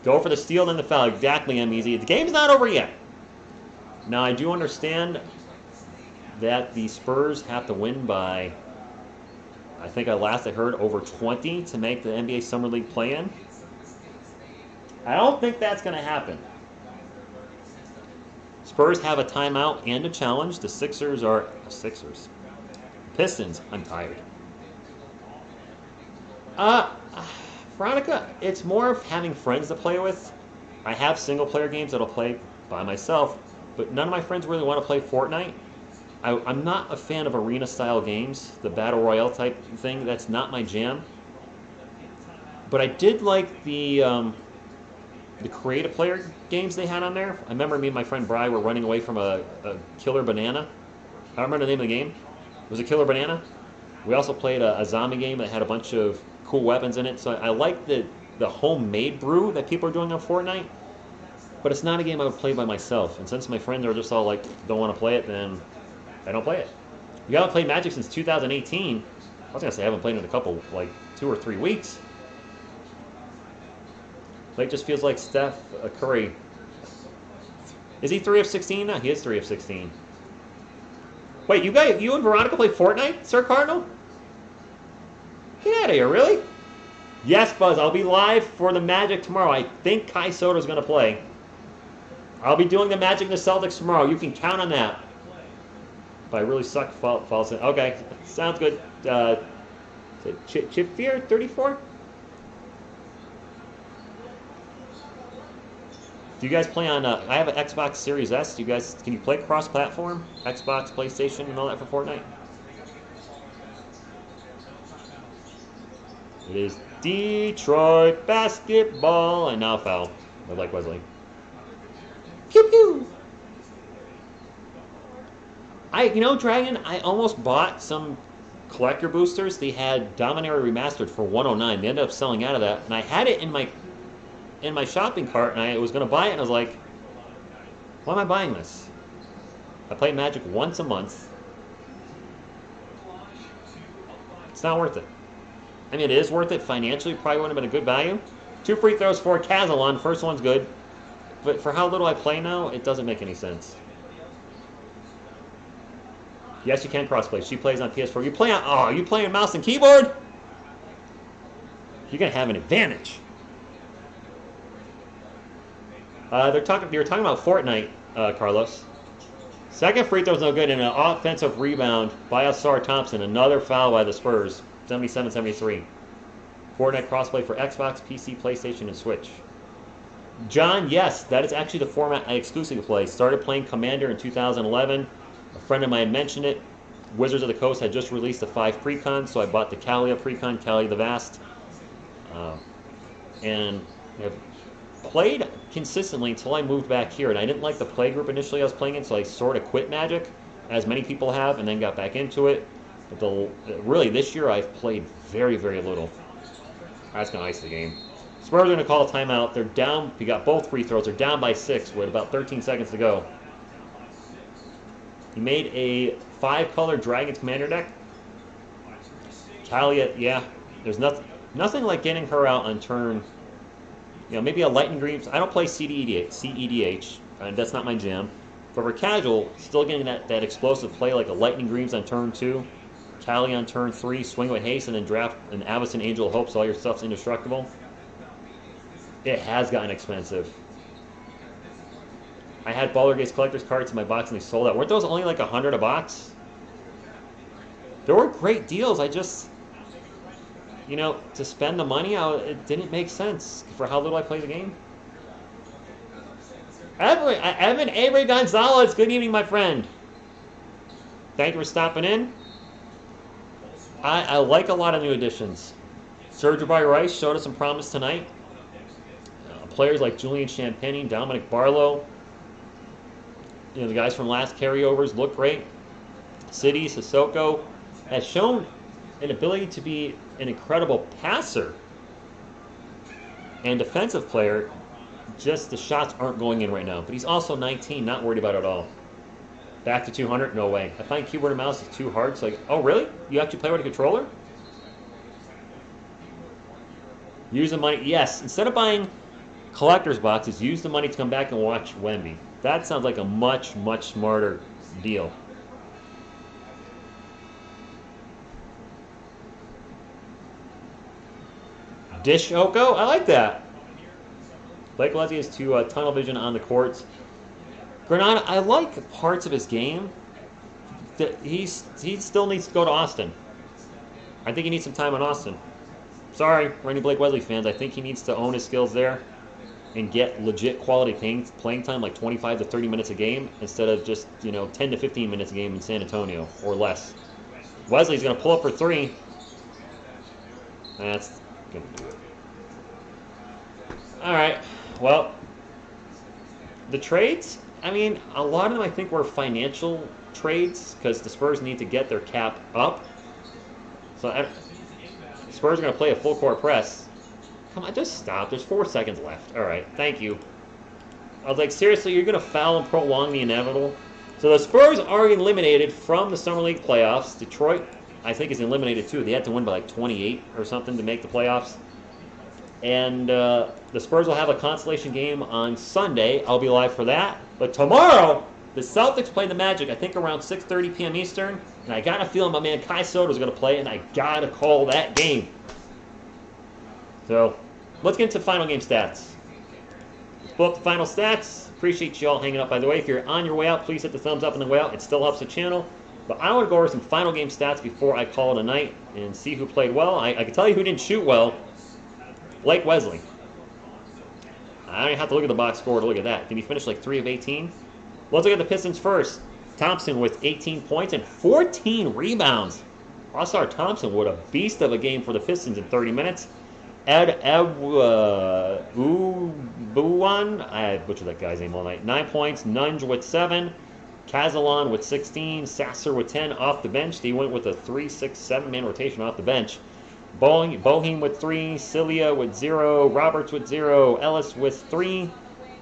Go for the steal and the foul. Exactly, I'm easy. The game's not over yet. Now, I do understand that the Spurs have to win by, I think I heard, over 20 to make the NBA Summer League play-in. I don't think that's going to happen. Spurs have a timeout and a challenge. The Pistons, I'm tired. Veronica, it's more of having friends to play with. I have single-player games that I'll play by myself, but none of my friends really want to play Fortnite. I'm not a fan of arena-style games, the Battle Royale type thing. That's not my jam. But I did like the creative player games they had on there. I remember me and my friend Bri were running away from a killer banana. I don't remember the name of the game. It was a killer banana. We also played a zombie game that had a bunch of cool weapons in it. So I like the homemade brew that people are doing on Fortnite. But it's not a game I would play by myself. And since my friends are just all like, don't want to play it, then I don't play it. You haven't played Magic since 2018. I was going to say I haven't played in a couple, like 2 or 3 weeks. Like, just feels like Steph Curry. Is he 3 of 16? No, he is 3 of 16. Wait, you and Veronica play Fortnite, Sir Cardinal? Get out of here, really? Yes, Buzz, I'll be live for the Magic tomorrow. I think Kai Soto's going to play. I'll be doing the Magic and the Celtics tomorrow. You can count on that. But I really suck false. Okay, sounds good. Chip Fear 34? Do you guys play on? I have an Xbox Series S. Can you play cross-platform? Xbox, PlayStation, and all that for Fortnite? It is Detroit basketball, and now foul. I like Wesley. Pew pew. Dragon, I almost bought some collector boosters. They had Dominator Remastered for $109. They ended up selling out of that, and I had it in my shopping cart, and I was going to buy it, and I was like, why am I buying this? I play Magic once a month. It's not worth it. I mean, it is worth it financially. Probably wouldn't have been a good value. 2 free throws for Kazalon. First one's good. But for how little I play now, it doesn't make any sense. Yes, you can crossplay. She plays on PS4. You play on mouse and keyboard? You're going to have an advantage. You were talking about Fortnite, Carlos. Second free throw's no good, and an offensive rebound by Asar Thompson. Another foul by the Spurs. 77-73. Fortnite crossplay for Xbox, PC, PlayStation, and Switch. John, yes, that is actually the format I exclusively play. Started playing Commander in 2011. A friend of mine mentioned it. Wizards of the Coast had just released the 5 precon, so I bought the Kalia precon, Kalia the Vast. And have played consistently until I moved back here. And I didn't like the play group initially I was playing in, so I sort of quit Magic, as many people have, and then got back into it. But really, this year I've played very, very little. That's going to ice the game. Spurs are going to call a timeout. They're down. We got both free throws. They're down by 6 with about 13 seconds to go. He made a 5-color Dragons Commander deck. Talia, yeah. There's nothing like getting her out on turn. Maybe a Lightning Greaves. I don't play CEDH. That's not my jam. But for casual, still getting that explosive play like a Lightning Greaves on turn 2. Tally on turn 3, swing with haste, and then draft an Avacyn Angel of Hope so all your stuff's indestructible. It has gotten expensive. I had Baller Gates collector's cards in my box and they sold out. Weren't those only like $100 a box? There were great deals. I just, to spend the money, it didn't make sense for how little I play the game. Evan Avery Gonzalez, good evening, my friend. Thank you for stopping in. I like a lot of new additions. Sir Jabarai Rice showed us some promise tonight. Players like Julian Champagny, Dominic Barlow, the guys from last carryovers look great. City Sissoko has shown an ability to be an incredible passer and defensive player. Just the shots aren't going in right now. But he's also 19, not worried about it at all. Back to 200? No way. I find keyboard and mouse is too hard. It's like, oh really? You actually play with a controller? Use the money. Yes, instead of buying collector's boxes, use the money to come back and watch Wemby. That sounds like a much, much smarter deal. Dish Oko? I like that. Blake Leslie has to tunnel vision on the courts. Granada, I like parts of his game. He still needs to go to Austin. I think he needs some time in Austin. Sorry, for any Blake Wesley fans. I think he needs to own his skills there and get legit quality playing time, like 25 to 30 minutes a game, instead of just 10 to 15 minutes a game in San Antonio or less. Wesley's going to pull up for three. That's going to do it. All right. Well, the trades, I mean, a lot of them I think were financial trades because the Spurs need to get their cap up. So Spurs are going to play a full court press. Come on, just stop. There's 4 seconds left. All right, thank you. I was like, seriously, you're going to foul and prolong the inevitable? So the Spurs are eliminated from the Summer League playoffs. Detroit, I think, is eliminated too. They had to win by like 28 or something to make the playoffs. And the Spurs will have a consolation game on Sunday. I'll be live for that. But tomorrow, the Celtics play the Magic, I think around 6:30 p.m. Eastern. And I got a feeling my man Kai Soto is going to play, and I got to call that game. So let's get into final game stats. Let's pull up the final stats. Appreciate you all hanging out, by the way. If you're on your way out, please hit the thumbs up on the way out. It still helps the channel. But I want to go over some final game stats before I call it a night and see who played well. I can tell you who didn't shoot well. Blake Wesley. I don't even have to look at the box score to look at that. Did he finish like 3 of 18? Let's look at the Pistons first. Thompson with 18 points and 14 rebounds. All-Star Thompson, what a beast of a game for the Pistons in 30 minutes. Ubuan, I butchered that guy's name all night. 9 points. Nunge with 7. Kazalon with 16. Sasser with 10 off the bench. They went with a 3-6-7-man rotation off the bench. Boehm with 3, Cilia with 0, Roberts with 0, Ellis with 3,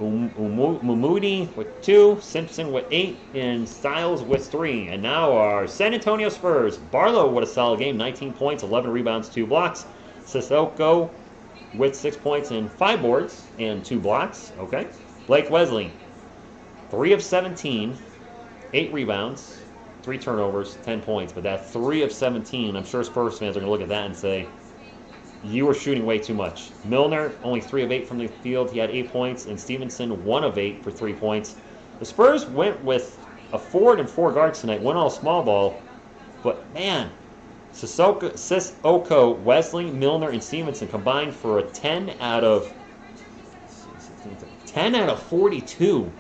Mumudi with 2, Simpson with 8, and Styles with 3. And now our San Antonio Spurs. Barlow with a solid game, 19 points, 11 rebounds, 2 blocks. Sissoko with 6 points and 5 boards and 2 blocks. Okay. Blake Wesley, 3 of 17, 8 rebounds. 3 turnovers, 10 points, but that 3 of 17, I'm sure Spurs fans are going to look at that and say, you were shooting way too much. Milner, only 3 of 8 from the field. He had 8 points, and Stevenson, 1 of 8 for 3 points. The Spurs went with a forward and 4 guards tonight, went all small ball, but man, Sissoko, Wesley, Milner, and Stevenson combined for a 10 out of 42.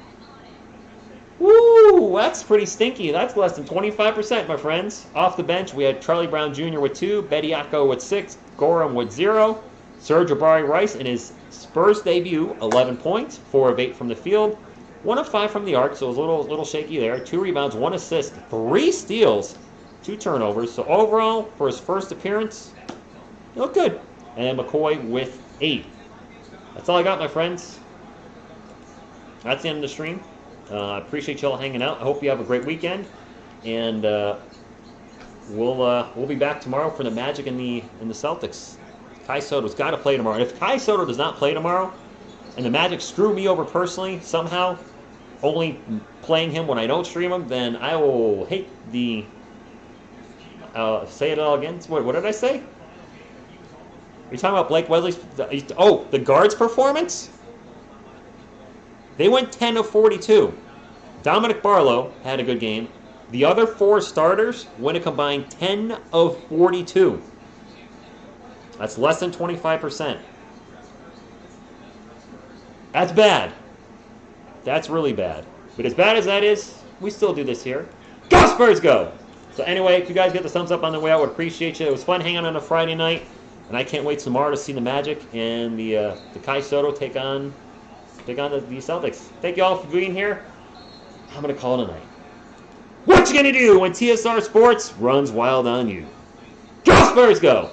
Woo! That's pretty stinky. That's less than 25%, my friends. Off the bench, we had Charlie Brown Jr. with 2, Bediako with 6, Gorham with 0, Serge Jabarai Rice in his Spurs debut, 11 points, 4 of 8 from the field, 1 of 5 from the arc, so it was a little shaky there. 2 rebounds, 1 assist, 3 steals, 2 turnovers. So overall, for his first appearance, he looked good. And McCoy with 8. That's all I got, my friends. That's the end of the stream. I appreciate y'all hanging out. I hope you have a great weekend, and we'll be back tomorrow for the Magic and the Celtics. Kai Soto's got to play tomorrow. And if Kai Soto does not play tomorrow, and the Magic screw me over personally somehow, only playing him when I don't stream him, then I will hate the. Say it all again. What did I say? Are you talking about Blake Wesley's? Oh, the guards' performance. They went 10 of 42. Dominic Barlow had a good game. The other 4 starters went a combined 10 of 42. That's less than 25%. That's bad. That's really bad. But as bad as that is, we still do this here. Go Spurs, go! So anyway, if you guys get the thumbs up on the way out, I would appreciate you. It was fun hanging on a Friday night. And I can't wait tomorrow to see the Magic and the Kai Soto take on the Celtics. Thank you all for being here. I'm going to call it a night. What you going to do when TSR Sports runs wild on you? Go Spurs, go!